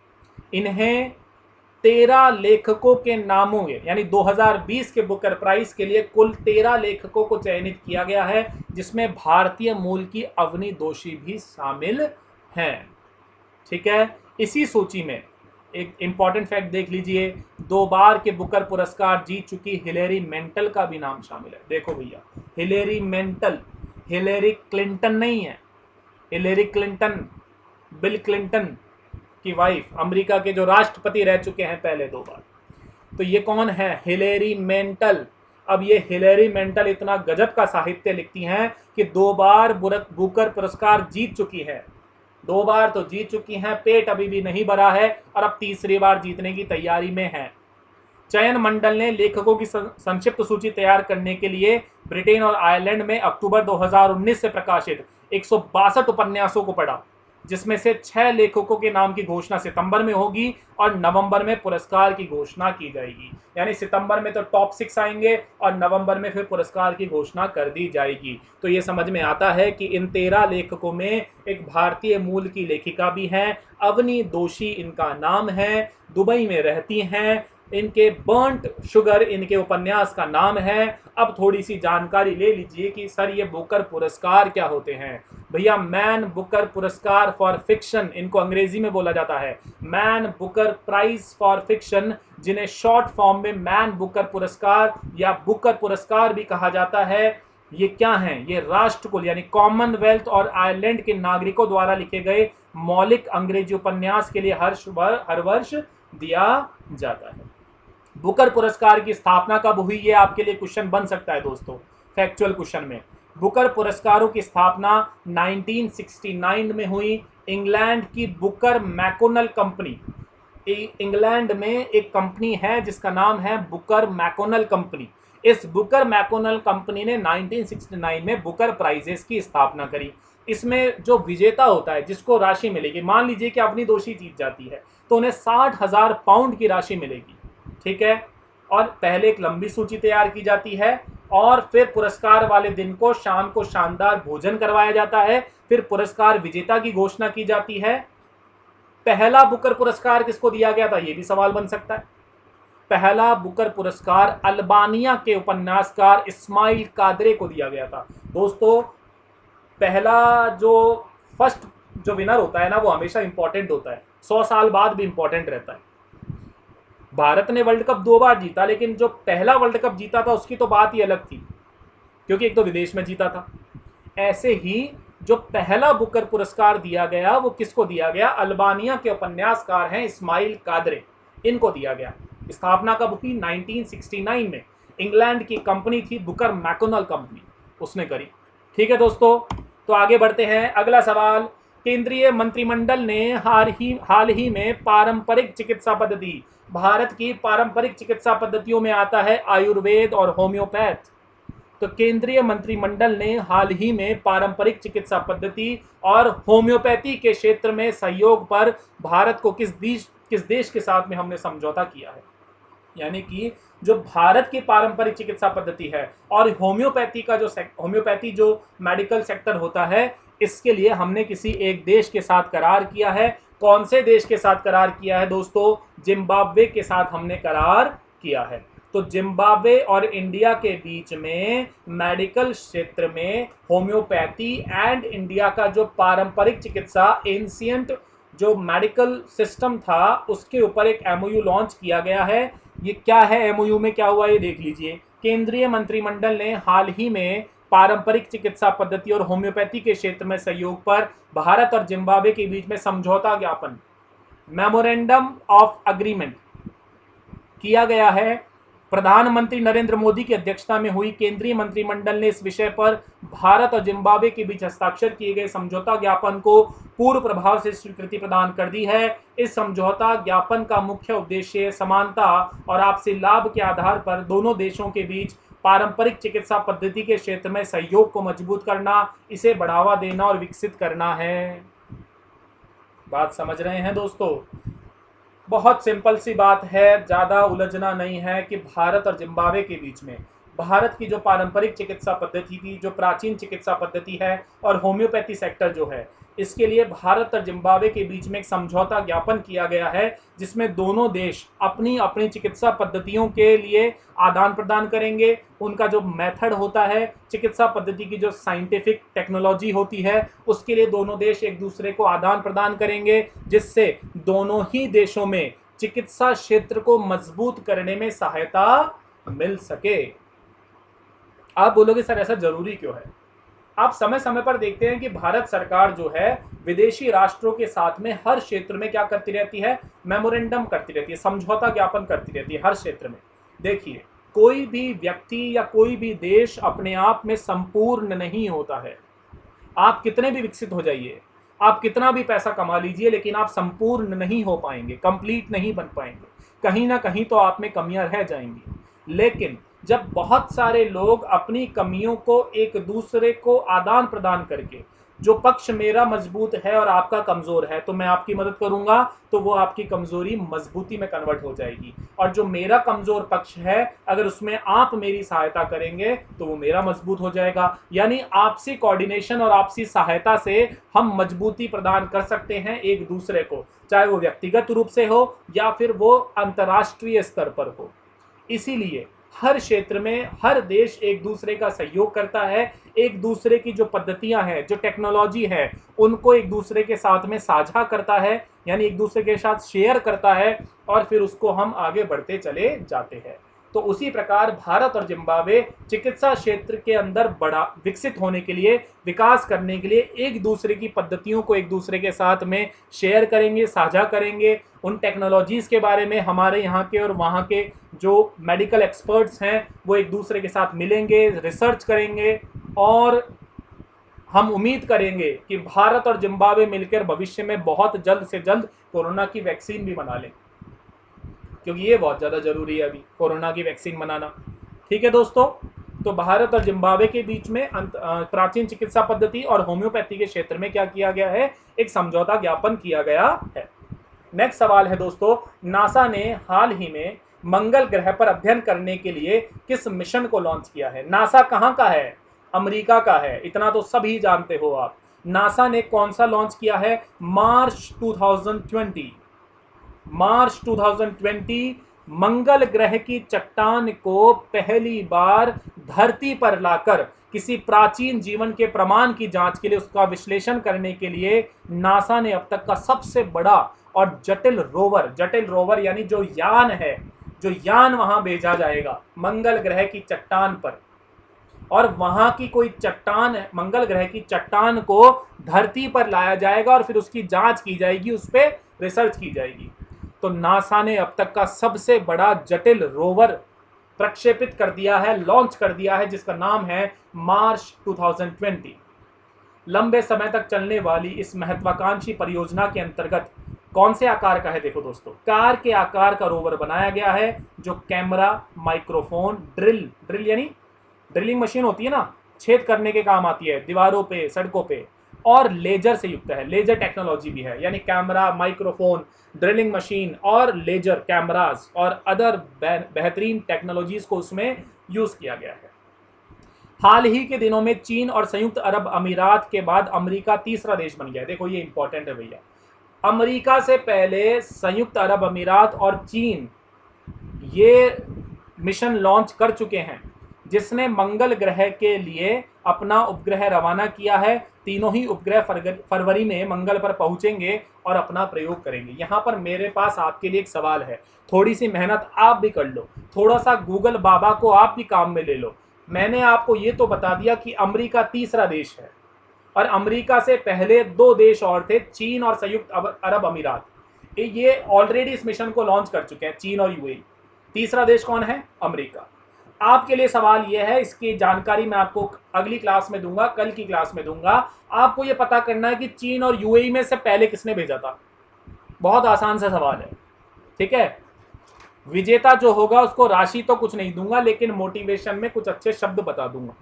Speaker 1: इन्हें 13 लेखकों के नामों के यानी 2020 के बुकर प्राइज के लिए कुल 13 लेखकों को चयनित किया गया है, जिसमें भारतीय मूल की अवनी दोषी भी शामिल हैं। ठीक है, इसी सूची में एक इंपॉर्टेंट फैक्ट देख लीजिए, 2 बार के बुकर पुरस्कार जीत चुकी हिलेरी मेंटल का भी नाम शामिल है। देखो भैया, हिलेरी मेंटल, हिलेरी क्लिंटन नहीं है, हिलेरी क्लिंटन बिल क्लिंटन की वाइफ, अमेरिका के जो राष्ट्रपति रह चुके हैं पहले 2 बार। तो ये कौन है, हिलेरी मेंटल। अब ये हिलेरी मेंटल इतना गजब का साहित्य लिखती हैं कि 2 बार बुकर पुरस्कार जीत चुकी है, 2 बार तो जीत चुकी हैं, पेट अभी भी नहीं भरा है और अब तीसरी बार जीतने की तैयारी में है। चयन मंडल ने लेखकों की संक्षिप्त सूची तैयार करने के लिए ब्रिटेन और आयरलैंड में अक्टूबर 2019 से प्रकाशित 162 उपन्यासों को पढ़ा, जिसमें से 6 लेखकों के नाम की घोषणा सितंबर में होगी और नवंबर में पुरस्कार की घोषणा की जाएगी। यानी सितंबर में तो टॉप 6 आएंगे और नवंबर में फिर पुरस्कार की घोषणा कर दी जाएगी। तो ये समझ में आता है कि इन 13 लेखकों में एक भारतीय मूल की लेखिका भी हैं, अवनी दोषी इनका नाम है, दुबई में रहती हैं, इनके बर्न्ट शुगर इनके उपन्यास का नाम है। अब थोड़ी सी जानकारी ले लीजिए कि सर ये बुकर पुरस्कार क्या होते हैं। भैया, मैन बुकर पुरस्कार फॉर फिक्शन, इनको अंग्रेजी में बोला जाता है Man Booker prize for fiction, जिन्हें शॉर्ट फॉर्म में मैन बुकर पुरस्कार या बुकर पुरस्कार भी कहा जाता है। ये क्या हैं, ये राष्ट्रकुल यानी कॉमनवेल्थ और आयरलैंड के नागरिकों द्वारा लिखे गए मौलिक अंग्रेजी उपन्यास के लिए हर वर्ष दिया जाता है। बुकर पुरस्कार की स्थापना कब हुई, ये आपके लिए क्वेश्चन बन सकता है दोस्तों, फैक्चुअल क्वेश्चन में। बुकर पुरस्कारों की स्थापना 1969 में हुई। इंग्लैंड की बुकर मैकोनल कंपनी, इंग्लैंड में एक कंपनी है जिसका नाम है बुकर मैकोनल कंपनी। इस बुकर मैकोनल कंपनी ने 1969 में बुकर प्राइजेस की स्थापना करी। इसमें जो विजेता होता है जिसको राशि मिलेगी, मान लीजिए कि अवनी दोषी जीत जाती है तो उन्हें 60,000 पाउंड की राशि मिलेगी। ठीक है, और पहले एक लंबी सूची तैयार की जाती है और फिर पुरस्कार वाले दिन को शाम को शानदार भोजन करवाया जाता है। फिर पुरस्कार विजेता की घोषणा की जाती है। पहला बुकर पुरस्कार किसको दिया गया था, यह भी सवाल बन सकता है। पहला बुकर पुरस्कार अल्बानिया के उपन्यासकार इस्माइल कादरे को दिया गया था। दोस्तों, पहला जो फर्स्ट जो विनर होता है ना, वो हमेशा इंपॉर्टेंट होता है, 100 साल बाद भी इंपॉर्टेंट रहता है। भारत ने वर्ल्ड कप 2 बार जीता, लेकिन जो पहला वर्ल्ड कप जीता था उसकी तो बात ही अलग थी, क्योंकि एक तो विदेश में जीता था। ऐसे ही जो पहला बुकर पुरस्कार दिया गया वो किसको दिया गया, अल्बानिया के उपन्यासकार हैं इस्माइल कादरे, इनको दिया गया। स्थापना कब हुई, 1969 में। इंग्लैंड की कंपनी थी बुकर मैकोनल कंपनी, उसने करी। ठीक है दोस्तों, तो आगे बढ़ते हैं। अगला सवाल, केंद्रीय मंत्रिमंडल ने हाल ही में पारंपरिक चिकित्सा पद्धति, भारत की पारंपरिक चिकित्सा पद्धतियों में आता है आयुर्वेद और होम्योपैथ। तो केंद्रीय मंत्रिमंडल ने हाल ही में पारंपरिक चिकित्सा पद्धति और होम्योपैथी के क्षेत्र में सहयोग पर भारत को किस देश के साथ में हमने समझौता किया है। यानी कि जो भारत की पारंपरिक चिकित्सा पद्धति है और होम्योपैथी जो मेडिकल सेक्टर होता है, इसके लिए हमने किसी एक देश के साथ करार किया है। कौन से देश के साथ करार किया है दोस्तों, जिम्बाब्वे के साथ हमने करार किया है। तो जिम्बाब्वे और इंडिया के बीच में मेडिकल क्षेत्र में होम्योपैथी एंड इंडिया का जो पारंपरिक चिकित्सा एंशिएंट जो मेडिकल सिस्टम था, उसके ऊपर एक एमओयू लॉन्च किया गया है। ये क्या है, एमओयू में क्या हुआ, ये देख लीजिए। केंद्रीय मंत्रिमंडल ने हाल ही में पारंपरिक चिकित्सा पद्धति और होम्योपैथी के क्षेत्र में सहयोग पर भारत और जिम्बाब्वे के बीच में समझौता ज्ञापन, मेमोरेंडम ऑफ अग्रीमेंट किया गया है। प्रधानमंत्री नरेंद्र मोदी की अध्यक्षता में हुई केंद्रीय मंत्रिमंडल ने इस विषय पर भारत और जिम्बाब्वे के बीच हस्ताक्षर किए गए समझौता ज्ञापन को पूर्ण प्रभाव से स्वीकृति प्रदान कर दी है। इस समझौता ज्ञापन का मुख्य उद्देश्य समानता और आपसी लाभ के आधार पर दोनों देशों के बीच पारंपरिक चिकित्सा पद्धति के क्षेत्र में सहयोग को मजबूत करना, इसे बढ़ावा देना और विकसित करना है। बात समझ रहे हैं दोस्तों? बहुत सिंपल सी बात है, ज़्यादा उलझना नहीं है कि भारत और जिम्बाब्वे के बीच में भारत की जो पारंपरिक चिकित्सा पद्धति थी, जो प्राचीन चिकित्सा पद्धति है, और होम्योपैथी सेक्टर जो है, इसके लिए भारत और जिम्बाब्वे के बीच में एक समझौता ज्ञापन किया गया है, जिसमें दोनों देश अपनी अपनी चिकित्सा पद्धतियों के लिए आदान प्रदान करेंगे। उनका जो मेथड होता है, चिकित्सा पद्धति की जो साइंटिफिक टेक्नोलॉजी होती है, उसके लिए दोनों देश एक दूसरे को आदान प्रदान करेंगे, जिससे दोनों ही देशों में चिकित्सा क्षेत्र को मजबूत करने में सहायता मिल सके। आप बोलोगे सर ऐसा जरूरी क्यों है? आप समय समय पर देखते हैं कि भारत सरकार जो है विदेशी राष्ट्रों के साथ में हर क्षेत्र में क्या करती रहती है, मेमोरेंडम करती रहती है, समझौता ज्ञापन करती रहती है हर क्षेत्र में। देखिए, कोई भी व्यक्ति या कोई भी देश अपने आप में संपूर्ण नहीं होता है। आप कितने भी विकसित हो जाइए, आप कितना भी पैसा कमा लीजिए, लेकिन आप संपूर्ण नहीं हो पाएंगे, कंप्लीट नहीं बन पाएंगे। कहीं ना कहीं तो आप में कमियां रह जाएंगी। लेकिन जब बहुत सारे लोग अपनी कमियों को एक दूसरे को आदान प्रदान करके, जो पक्ष मेरा मजबूत है और आपका कमज़ोर है तो मैं आपकी मदद करूंगा, तो वो आपकी कमज़ोरी मजबूती में कन्वर्ट हो जाएगी। और जो मेरा कमज़ोर पक्ष है, अगर उसमें आप मेरी सहायता करेंगे तो वो मेरा मजबूत हो जाएगा। यानी आपसी कोऑर्डिनेशन और आपसी सहायता से हम मजबूती प्रदान कर सकते हैं एक दूसरे को, चाहे वो व्यक्तिगत रूप से हो या फिर वो अंतर्राष्ट्रीय स्तर पर हो। इसीलिए हर क्षेत्र में हर देश एक दूसरे का सहयोग करता है, एक दूसरे की जो पद्धतियां हैं, जो टेक्नोलॉजी है, उनको एक दूसरे के साथ में साझा करता है, यानी एक दूसरे के साथ शेयर करता है, और फिर उसको हम आगे बढ़ते चले जाते हैं। तो उसी प्रकार भारत और जिम्बाब्वे चिकित्सा क्षेत्र के अंदर बड़ा विकसित होने के लिए, विकास करने के लिए एक दूसरे की पद्धतियों को एक दूसरे के साथ में शेयर करेंगे, साझा करेंगे। उन टेक्नोलॉजीज़ के बारे में हमारे यहाँ के और वहाँ के जो मेडिकल एक्सपर्ट्स हैं वो एक दूसरे के साथ मिलेंगे, रिसर्च करेंगे, और हम उम्मीद करेंगे कि भारत और जिम्बाब्वे मिलकर भविष्य में बहुत जल्द से जल्द कोरोना की वैक्सीन भी बना लें, क्योंकि ये बहुत ज़्यादा ज़रूरी है अभी कोरोना की वैक्सीन बनाना। ठीक है दोस्तों, तो भारत और जिम्बाब्वे के बीच में प्राचीन चिकित्सा पद्धति और होम्योपैथी के क्षेत्र में क्या किया गया है, एक समझौता ज्ञापन किया गया है। नेक्स्ट सवाल है दोस्तों, नासा ने हाल ही में मंगल ग्रह पर अध्ययन करने के लिए किस मिशन को लॉन्च किया है? नासा कहां का है? अमेरिका का है, इतना तो सभी जानते हो आप। नासा ने कौन सा लॉन्च किया है? मार्च 2020। मार्च 2020 मंगल ग्रह की चट्टान को पहली बार धरती पर लाकर किसी प्राचीन जीवन के प्रमाण की जांच के लिए, उसका विश्लेषण करने के लिए नासा ने अब तक का सबसे बड़ा और जटिल रोवर यानी जो यान है, जो यान वहां भेजा जाएगा मंगल ग्रह की चट्टान पर, और वहां की कोई चट्टान, मंगल ग्रह की चट्टान को धरती पर लाया जाएगा और फिर उसकी जांच की जाएगी, उस पर रिसर्च की जाएगी। तो नासा ने अब तक का सबसे बड़ा जटिल रोवर प्रक्षेपित कर दिया है, लॉन्च कर दिया है, जिसका नाम है मार्च 2020। लंबे समय तक चलने वाली इस महत्वाकांक्षी परियोजना के अंतर्गत कौन से आकार का है? देखो दोस्तों, कार के आकार का रोवर बनाया गया है, जो कैमरा, माइक्रोफोन, ड्रिल यानी ड्रिलिंग मशीन होती है ना, छेद करने के काम आती है दीवारों पे, सड़कों पे, और लेजर से युक्त है, लेजर टेक्नोलॉजी भी है, यानी कैमरा, माइक्रोफोन, ड्रिलिंग मशीन और लेजर कैमरास और अदर बेहतरीन टेक्नोलॉजीज को उसमें यूज किया गया है। हाल ही के दिनों में चीन और संयुक्त अरब अमीरात के बाद अमेरिका तीसरा देश बन गया है। देखो ये इंपॉर्टेंट है भैया, अमेरिका से पहले संयुक्त अरब अमीरात और चीन ये मिशन लॉन्च कर चुके हैं, जिसने मंगल ग्रह के लिए अपना उपग्रह रवाना किया है। तीनों ही उपग्रह फरवरी में मंगल पर पहुंचेंगे और अपना प्रयोग करेंगे। यहां पर मेरे पास आपके लिए एक सवाल है, थोड़ी सी मेहनत आप भी कर लो, थोड़ा सा गूगल बाबा को आप भी काम में ले लो। मैंने आपको ये तो बता दिया कि अमेरिका तीसरा देश है, और अमेरिका से पहले दो देश और थे, चीन और संयुक्त अरब अमीरात। ये ऑलरेडी इस मिशन को लॉन्च कर चुके हैं, चीन और यूएई। तीसरा देश कौन है? अमेरिका। आपके लिए सवाल यह है, इसकी जानकारी मैं आपको अगली क्लास में दूंगा, कल की क्लास में दूंगा। आपको यह पता करना है कि चीन और यूएई में से पहले किसने भेजा था। बहुत आसान सा सवाल है, ठीक है। विजेता जो होगा उसको राशि तो कुछ नहीं दूंगा, लेकिन मोटिवेशन में कुछ अच्छे शब्द बता दूंगा,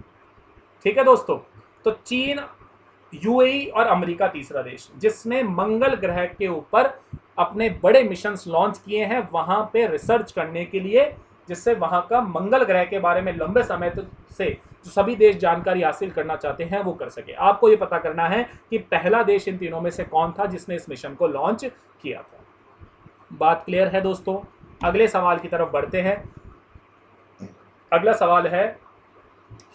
Speaker 1: ठीक है दोस्तों। तो चीन, यूएई और अमेरिका तीसरा देश, जिसने मंगल ग्रह के ऊपर अपने बड़े मिशंस लॉन्च किए हैं, वहां पे रिसर्च करने के लिए, जिससे वहां का मंगल ग्रह के बारे में लंबे समय से जो सभी देश जानकारी हासिल करना चाहते हैं वो कर सके। आपको ये पता करना है कि पहला देश इन तीनों में से कौन था जिसने इस मिशन को लॉन्च किया था। बात क्लियर है दोस्तों? अगले सवाल की तरफ बढ़ते हैं। अगला सवाल है,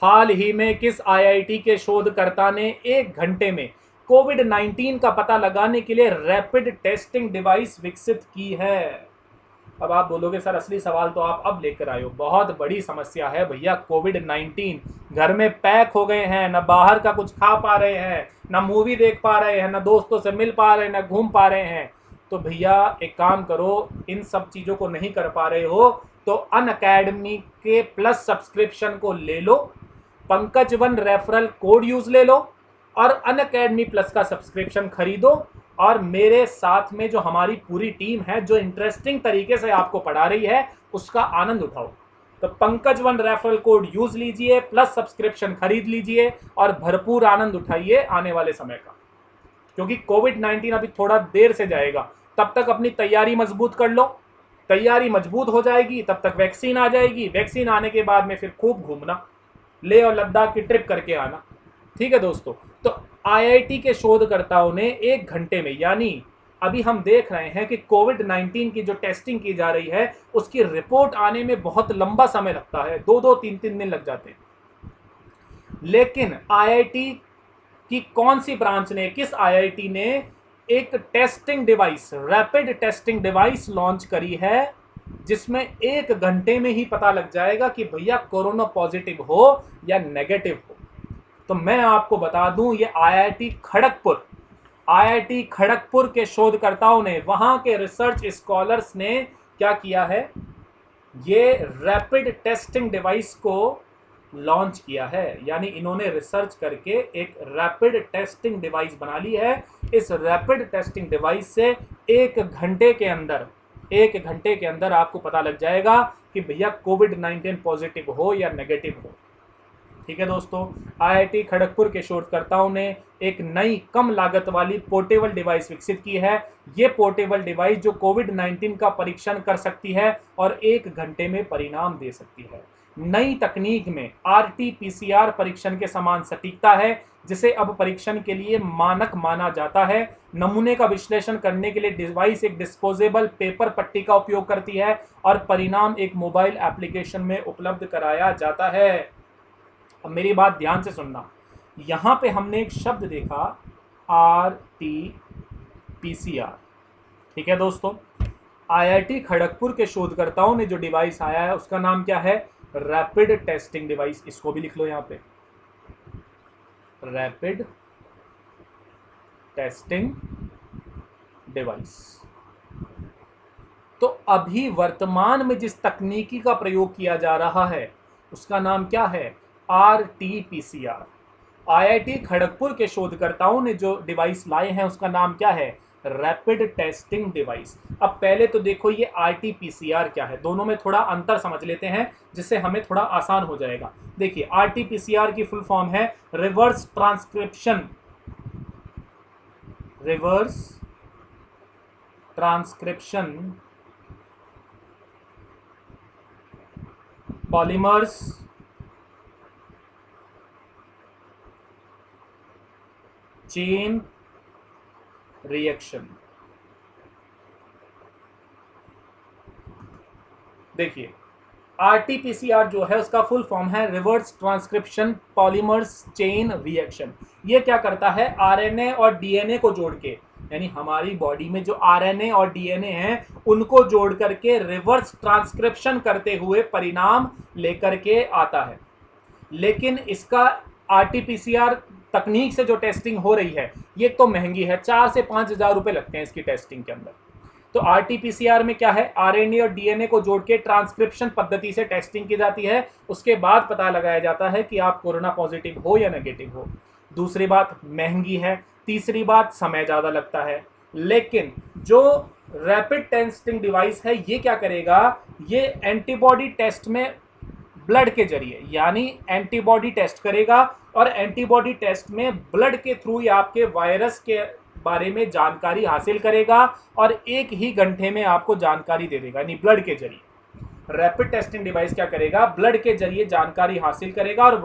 Speaker 1: हाल ही में किस आईआईटी के शोधकर्ता ने 1 घंटे में कोविड-19 का पता लगाने के लिए रैपिड टेस्टिंग डिवाइस विकसित की है? अब आप बोलोगे सर असली सवाल तो आप अब लेकर आए हो। बहुत बड़ी समस्या है भैया कोविड-19। घर में पैक हो गए हैं, ना बाहर का कुछ खा पा रहे हैं, ना मूवी देख पा रहे हैं, ना दोस्तों से मिल पा रहे हैं, ना घूम पा रहे हैं। तो भैया एक काम करो, इन सब चीज़ों को नहीं कर पा रहे हो तो अनअकैडमी के प्लस सब्सक्रिप्शन को ले लो, Pankaj one referral code use ले लो और अनअकैडमी प्लस का सब्सक्रिप्शन खरीदो, और मेरे साथ में जो हमारी पूरी टीम है जो इंटरेस्टिंग तरीके से आपको पढ़ा रही है उसका आनंद उठाओ। तो Pankaj one referral code use लीजिए, प्लस सब्सक्रिप्शन खरीद लीजिए और भरपूर आनंद उठाइए आने वाले समय का, क्योंकि कोविड-19 अभी थोड़ा देर से जाएगा। तब तक अपनी तैयारी मजबूत कर लो, तैयारी मजबूत हो जाएगी तब तक वैक्सीन आ जाएगी, वैक्सीन आने के बाद में फिर खूब घूमना, लेह और लद्दाख की ट्रिप करके आना, ठीक है दोस्तों। तो आईआईटी के शोधकर्ताओं ने 1 घंटे में, यानी अभी हम देख रहे हैं कि कोविड-19 की जो टेस्टिंग की जा रही है उसकी रिपोर्ट आने में बहुत लंबा समय लगता है, 2-2, 3-3 दिन लग जाते हैं। लेकिन आईआईटी की कौन सी ब्रांच ने, किस आईआईटी ने एक testing device, rapid testing device launch करी है, जिसमें 1 घंटे में ही पता लग जाएगा कि भैया कोरोना पॉजिटिव हो या नेगेटिव हो। तो मैं आपको बता दूं, ये आईआईटी खड़गपुर के शोधकर्ताओं ने, वहां के रिसर्च स्कॉलर्स ने क्या किया है, ये रैपिड टेस्टिंग डिवाइस को लॉन्च किया है। यानी इन्होंने रिसर्च करके एक रैपिड टेस्टिंग डिवाइस बना ली है। इस रैपिड टेस्टिंग डिवाइस से 1 घंटे के अंदर आपको पता लग जाएगा कि भैया कोविड-19 पॉजिटिव हो या नेगेटिव हो। ठीक है दोस्तों, आईआईटी खड़गपुर के शोधकर्ताओं ने एक नई कम लागत वाली पोर्टेबल डिवाइस विकसित की है। ये पोर्टेबल डिवाइस जो कोविड-19 का परीक्षण कर सकती है और 1 घंटे में परिणाम दे सकती है। नई तकनीक में आरटी-पीसीआर परीक्षण के समान सटीकता है, जिसे अब परीक्षण के लिए मानक माना जाता है। नमूने का विश्लेषण करने के लिए डिवाइस एक डिस्पोजेबल पेपर पट्टी का उपयोग करती है और परिणाम एक मोबाइल एप्लीकेशन में उपलब्ध कराया जाता है। अब मेरी बात ध्यान से सुनना, यहाँ पे हमने एक शब्द देखा, आरटी-पीसीआर। ठीक है दोस्तों, आईआईटी खड़गपुर के शोधकर्ताओं ने जो डिवाइस आया है उसका नाम क्या है? Rapid testing device. इसको भी लिख लो यहाँ पे, रैपिड टेस्टिंग डिवाइस। तो अभी वर्तमान में जिस तकनीकी का प्रयोग किया जा रहा है उसका नाम क्या है? आरटी-पीसीआर। आईआईटी खड़गपुर के शोधकर्ताओं ने जो डिवाइस लाए हैं उसका नाम क्या है? Rapid testing device. अब पहले तो देखो ये आरटी-पीसीआर क्या है, दोनों में थोड़ा अंतर समझ लेते हैं जिससे हमें थोड़ा आसान हो जाएगा। देखिए, आरटी-पीसीआर की फुल फॉर्म है reverse transcription polymers chain reaction. देखिए, आरटी-पीसीआर जो है उसका फुल फॉर्म है reverse transcription polymers chain reaction. ये क्या करता है? आरएनए और डीएनए को जोड़ के, यानी हमारी बॉडी में जो आरएनए और डीएनए हैं उनको जोड़ करके रिवर्स ट्रांसक्रिप्शन करते हुए परिणाम लेकर के आता है। लेकिन इसका आरटी-पीसीआर तकनीक से जो टेस्टिंग हो रही है ये तो महंगी है, 4 से 5 हज़ार रुपये लगते हैं इसकी टेस्टिंग के अंदर। तो आरटी-पीसीआर में क्या है? आरएनए और डीएनए को जोड़ के ट्रांसक्रिप्शन पद्धति से टेस्टिंग की जाती है, उसके बाद पता लगाया जाता है कि आप कोरोना पॉजिटिव हो या नेगेटिव हो। दूसरी बात, महंगी है। तीसरी बात, समय ज़्यादा लगता है। लेकिन जो रैपिड टेस्टिंग डिवाइस है ये क्या करेगा? ये एंटीबॉडी टेस्ट में ब्लड के जरिए, यानी एंटीबॉडी टेस्ट करेगा और एंटीबॉडी टेस्ट में ब्लड के थ्रू या आपके वायरस के बारे में जानकारी हासिल करेगा और 1 ही घंटे में आपको जानकारी दे देगा, यानी ब्लड के जरिए। रैपिड टेस्टिंग डिवाइस क्या करेगा? ब्लड के जरिए जानकारी हासिल करेगा और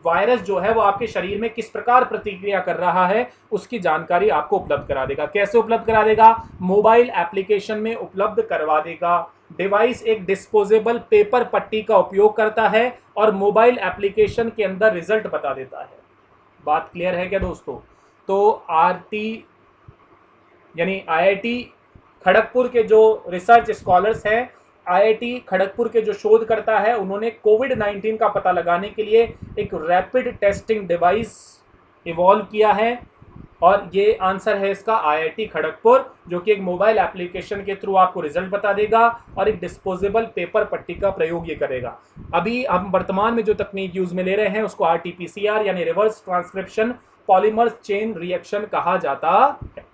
Speaker 1: वायरस जो है वो आपके शरीर में किस प्रकार प्रतिक्रिया कर रहा है उसकी जानकारी आपको उपलब्ध करा देगा। कैसे उपलब्ध करा देगा? मोबाइल एप्लीकेशन में उपलब्ध करवा देगा। डिवाइस एक डिस्पोजेबल पेपर पट्टी का उपयोग करता है और मोबाइल एप्लीकेशन के अंदर रिजल्ट बता देता है। बात क्लियर है क्या दोस्तों? तो आरटी यानी आईआईटी खड़गपुर के जो रिसर्च स्कॉलर्स हैं, आईआईटी खड़गपुर के जो शोधकर्ता है, उन्होंने कोविड-19 का पता लगाने के लिए एक रैपिड टेस्टिंग डिवाइस इवॉल्व किया है और ये आंसर है इसका आईआईटी खड़गपुर, जो कि एक मोबाइल एप्लीकेशन के थ्रू आपको रिजल्ट बता देगा और एक डिस्पोजेबल पेपर पट्टी का प्रयोग ये करेगा। अभी हम वर्तमान में जो तकनीक यूज में ले रहे हैं उसको आरटी-पीसीआर यानी reverse transcription polymers chain reaction कहा जाता है।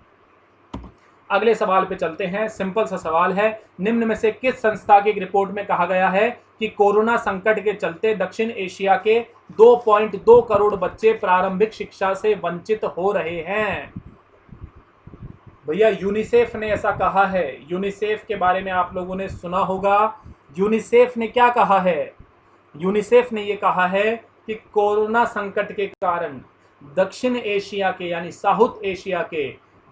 Speaker 1: अगले सवाल पे चलते हैं। सिंपल सा सवाल है, निम्न में से किस संस्था की एक रिपोर्ट में कहा गया है कि कोरोना संकट के चलते दक्षिण एशिया के 2.2 करोड़ बच्चे प्रारंभिक शिक्षा से वंचित हो रहे हैं? भैया, यूनिसेफ ने ऐसा कहा है। यूनिसेफ के बारे में आप लोगों ने सुना होगा। यूनिसेफ ने क्या कहा है? यूनिसेफ ने ये कहा है कि कोरोना संकट के कारण दक्षिण एशिया के यानी साउथ एशिया के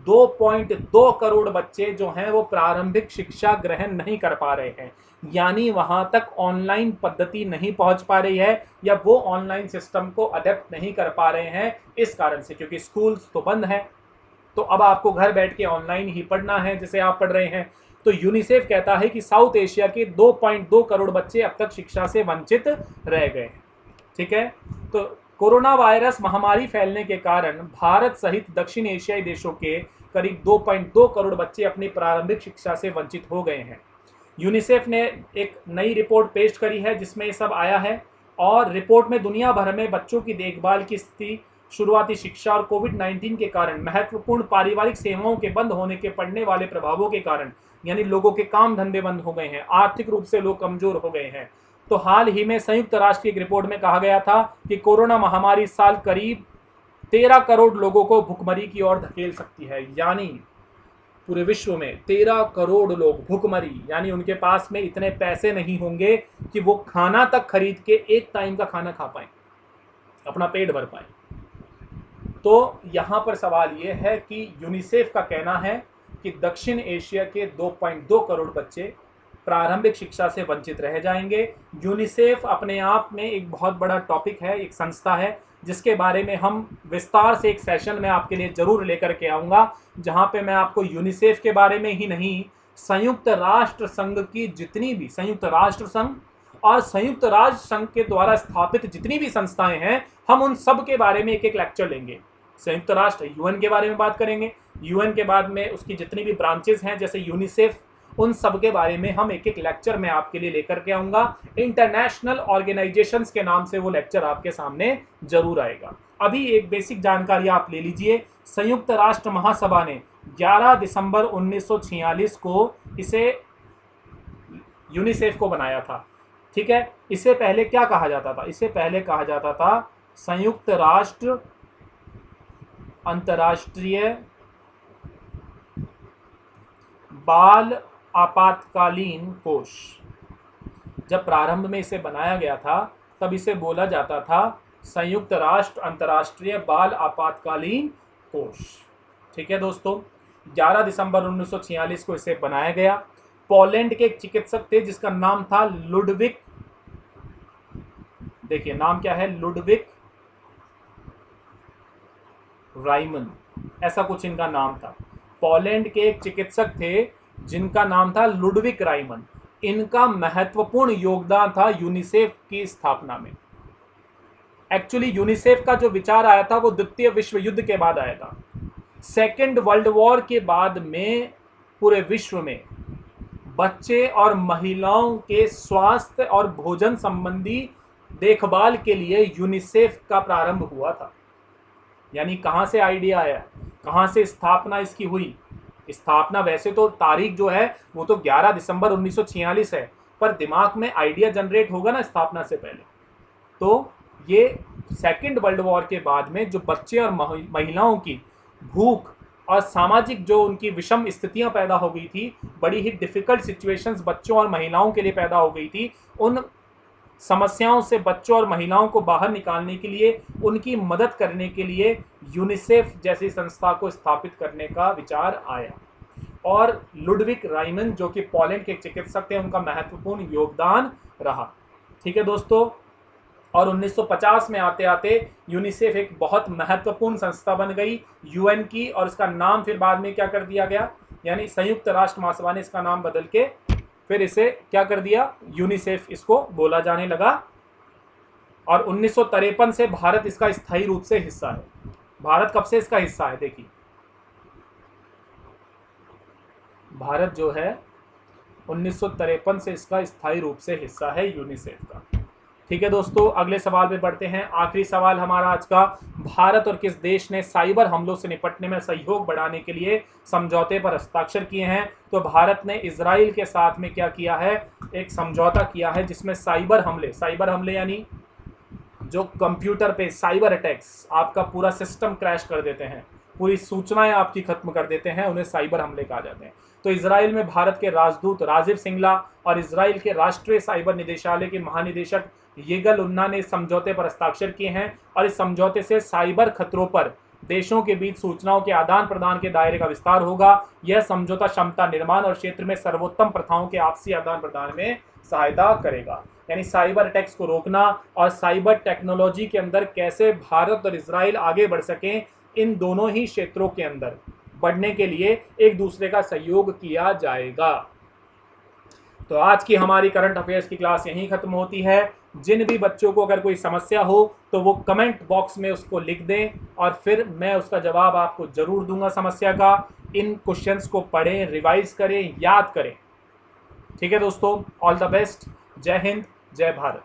Speaker 1: 2.2 करोड़ बच्चे जो हैं वो प्रारंभिक शिक्षा ग्रहण नहीं कर पा रहे हैं, यानी वहां तक ऑनलाइन पद्धति नहीं पहुंच पा रही है या वो ऑनलाइन सिस्टम को अडेप्ट नहीं कर पा रहे हैं इस कारण से, क्योंकि स्कूल्स तो बंद हैं। तो अब आपको घर बैठ के ऑनलाइन ही पढ़ना है जैसे आप पढ़ रहे हैं। तो यूनिसेफ कहता है कि साउथ एशिया के 2.2 करोड़ बच्चे अब तक शिक्षा से वंचित रह गए। ठीक है, तो कोरोना वायरस महामारी फैलने के कारण भारत सहित दक्षिण एशियाई देशों के करीब 2.2 करोड़ बच्चे अपनी प्रारंभिक शिक्षा से वंचित हो गए हैं। यूनिसेफ ने एक नई रिपोर्ट पेश करी है जिसमें ये सब आया है और रिपोर्ट में दुनिया भर में बच्चों की देखभाल की स्थिति, शुरुआती शिक्षा और कोविड-19 के कारण महत्वपूर्ण पारिवारिक सेवाओं के बंद होने के पड़ने वाले प्रभावों के कारण, यानी लोगों के काम धंधे बंद हो गए हैं, आर्थिक रूप से लोग कमजोर हो गए हैं, तो हाल ही में संयुक्त राष्ट्र की एक रिपोर्ट में कहा गया था कि कोरोना महामारी इस साल करीब 13 करोड़ लोगों को भुखमरी की ओर धकेल सकती है। यानी पूरे विश्व में 13 करोड़ लोग भुखमरी, यानी उनके पास में इतने पैसे नहीं होंगे कि वो खाना तक खरीद के एक टाइम का खाना खा पाए, अपना पेट भर पाए। तो यहाँ पर सवाल ये है कि यूनिसेफ का कहना है कि दक्षिण एशिया के 2.2 करोड़ बच्चे प्रारंभिक शिक्षा से वंचित रह जाएंगे। यूनिसेफ अपने आप में एक बहुत बड़ा टॉपिक है, एक संस्था है जिसके बारे में हम विस्तार से एक सेशन में आपके लिए जरूर लेकर के आऊँगा, जहाँ पे मैं आपको यूनिसेफ के बारे में ही नहीं, संयुक्त राष्ट्र संघ की जितनी भी, संयुक्त राष्ट्र संघ और संयुक्त राष्ट्र संघ के द्वारा स्थापित जितनी भी संस्थाएं हैं, हम उन सब के बारे में एक एक लेक्चर लेंगे। संयुक्त राष्ट्र यूएन के बारे में बात करेंगे, यूएन के बाद में उसकी जितनी भी ब्रांचेस हैं जैसे यूनिसेफ, उन सब के बारे में हम एक एक लेक्चर में आपके लिए लेकर के आऊँगा। इंटरनेशनल ऑर्गेनाइजेशंस के नाम से वो लेक्चर आपके सामने जरूर आएगा। अभी एक बेसिक जानकारी आप ले लीजिए। संयुक्त राष्ट्र महासभा ने 11 दिसंबर 1946 को इसे यूनिसेफ को बनाया था। ठीक है, इसे पहले क्या कहा जाता था? इसे पहले कहा जाता था संयुक्त राष्ट्र अंतर्राष्ट्रीय बाल आपातकालीन कोष। जब प्रारंभ में इसे बनाया गया था तब इसे बोला जाता था संयुक्त राष्ट्र अंतर्राष्ट्रीय बाल आपातकालीन कोष। ठीक है दोस्तों, 11 दिसंबर 1946 को इसे बनाया गया। पोलैंड के एक चिकित्सक थे जिसका नाम था लुडविक, देखिए नाम क्या है, लुडविक राइमन, ऐसा कुछ इनका नाम था। पोलैंड के एक चिकित्सक थे जिनका नाम था लुडविक राइमन। इनका महत्वपूर्ण योगदान था यूनिसेफ की स्थापना में। एक्चुअली यूनिसेफ का जो विचार आया था वो द्वितीय विश्व युद्ध के बाद आया था। सेकेंड वर्ल्ड वॉर के बाद में पूरे विश्व में बच्चे और महिलाओं के स्वास्थ्य और भोजन संबंधी देखभाल के लिए यूनिसेफ का प्रारंभ हुआ था। यानी कहाँ से आइडिया आया, कहाँ से स्थापना इसकी हुई? स्थापना वैसे तो तारीख जो है वो तो 11 दिसंबर 1946 है, पर दिमाग में आइडिया जनरेट होगा ना स्थापना से पहले। तो ये सेकेंड वर्ल्ड वॉर के बाद में जो बच्चे और महिलाओं की भूख और सामाजिक जो उनकी विषम स्थितियां पैदा हो गई थी, बड़ी ही डिफिकल्ट सिचुएशंस बच्चों और महिलाओं के लिए पैदा हो गई थी, उन समस्याओं से बच्चों और महिलाओं को बाहर निकालने के लिए, उनकी मदद करने के लिए यूनिसेफ जैसी संस्था को स्थापित करने का विचार आया। और लुडविक राइमन जो कि पोलैंड के चिकित्सक थे, उनका महत्वपूर्ण योगदान रहा। ठीक है दोस्तों, और 1950 में आते आते यूनिसेफ एक बहुत महत्वपूर्ण संस्था बन गई यूएन की, और इसका नाम फिर बाद में क्या कर दिया गया, यानी संयुक्त राष्ट्र महासभा ने इसका नाम बदल के फिर इसे क्या कर दिया, यूनिसेफ इसको बोला जाने लगा। और 1953 से भारत इसका स्थायी रूप से हिस्सा है। भारत कब से इसका हिस्सा है? देखिए भारत जो है 1953 से इसका स्थायी रूप से हिस्सा है यूनिसेफ का। ठीक है दोस्तों, अगले सवाल पे बढ़ते हैं। आखिरी सवाल हमारा आज का, भारत और किस देश ने साइबर हमलों से निपटने में सहयोग बढ़ाने के लिए समझौते पर हस्ताक्षर किए हैं? तो भारत ने इजराइल के साथ में क्या किया है, एक समझौता किया है जिसमें साइबर हमले यानी जो कंप्यूटर पे साइबर अटैक्स, आपका पूरा सिस्टम क्रैश कर देते हैं, पूरी सूचनाएं आपकी खत्म कर देते हैं, उन्हें साइबर हमले कहा जाते हैं। तो इजराइल में भारत के राजदूत राजीव सिंगला और इजराइल के राष्ट्रीय साइबर निदेशालय के महानिदेशक येगल उन्ना ने समझौते पर हस्ताक्षर किए हैं, और इस समझौते से साइबर खतरों पर देशों के बीच सूचनाओं के आदान प्रदान के दायरे का विस्तार होगा। यह समझौता क्षमता निर्माण और क्षेत्र में सर्वोत्तम प्रथाओं के आपसी आदान प्रदान में सहायता करेगा। यानी साइबर अटैक्स को रोकना और साइबर टेक्नोलॉजी के अंदर कैसे भारत और इजराइल आगे बढ़ सकें, इन दोनों ही क्षेत्रों के अंदर बढ़ने के लिए एक दूसरे का सहयोग किया जाएगा। तो आज की हमारी करंट अफेयर्स की क्लास यहीं खत्म होती है। जिन भी बच्चों को अगर कोई समस्या हो तो वो कमेंट बॉक्स में उसको लिख दें, और फिर मैं उसका जवाब आपको जरूर दूंगा समस्या का। इन क्वेश्चंस को पढ़ें, रिवाइज करें, याद करें। ठीक है दोस्तों, ऑल द बेस्ट। जय हिंद, जय भारत।